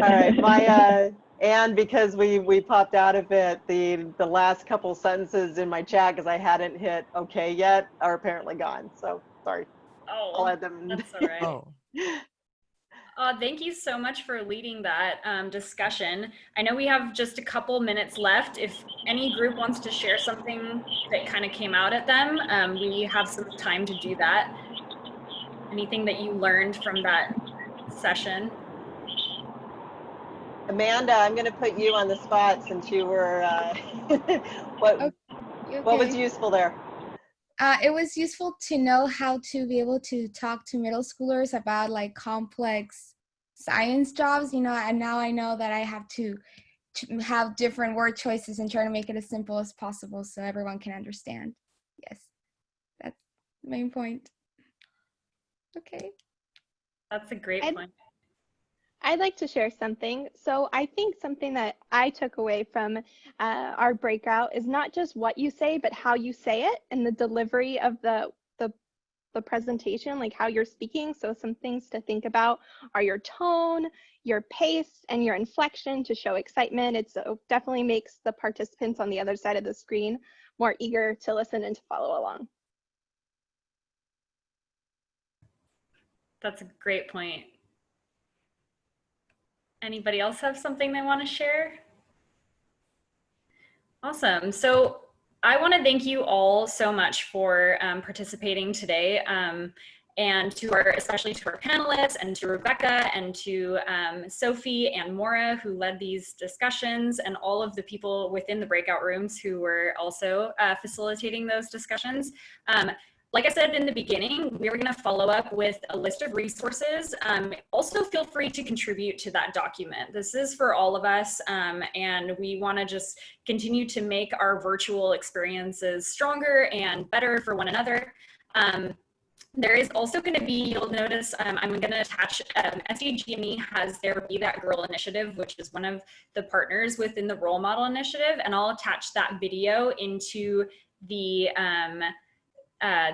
All right, and because we popped out of it, the last couple sentences in my chat because I hadn't hit okay yet are apparently gone. So sorry. I'll add them. That's all right. Oh. Thank you so much for leading that discussion. I know we have just a couple minutes left. If any group wants to share something that kind of came out at them, we have some time to do that. Anything that you learned from that session? Amanda, I'm going to put you on the spot since you were, what was useful there? It was useful to know how to be able to talk to middle schoolers about like complex science jobs, you know, and now I know that I have to have different word choices and try to make it as simple as possible so everyone can understand. Yes, that's the main point. Okay. That's a great point. I'd like to share something. So I think something that I took away from our breakout is not just what you say, but how you say it and the delivery of the presentation, like how you're speaking. So some things to think about are your tone, your pace, and your inflection to show excitement. It definitely makes the participants on the other side of the screen more eager to listen and to follow along. That's a great point. Anybody else have something they want to share? Awesome. So I want to thank you all so much for participating today, and especially to our panelists and to Rebecca and to Sophie and Maura who led these discussions, and all of the people within the breakout rooms who were also facilitating those discussions. Like I said in the beginning, we were going to follow up with a list of resources. Also, feel free to contribute to that document. This is for all of us, and we want to just continue to make our virtual experiences stronger and better for one another. There is also going to be, you'll notice, I'm going to attach, SDG&E has their Be That Girl initiative, which is one of the partners within the Role Model Initiative, and I'll attach that video into the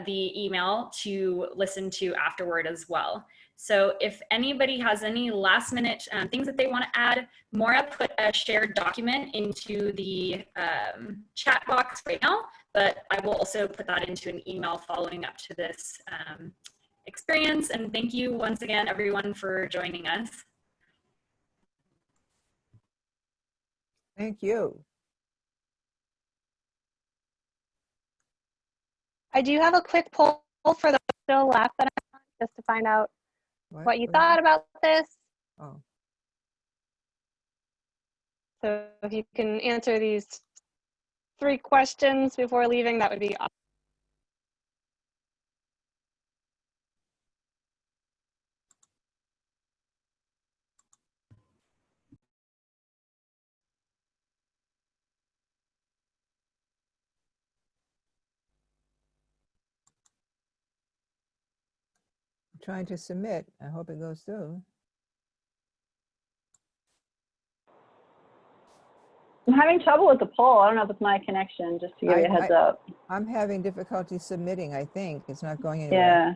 email to listen to afterward as well. So if anybody has any last minute things that they want to add, Maura put a shared document into the chat box right now, but I will also put that into an email following up to this experience. And thank you once again, everyone, for joining us. Thank you. I do have a quick poll for the still left that I'm on, just to find out what you thought about this. Oh. So if you can answer these 3 questions before leaving, that would be awesome. Trying to submit. I hope it goes through. I'm having trouble with the poll. I don't know if it's my connection, just to give you a heads up. I'm having difficulty submitting, I think. It's not going anywhere. Yeah.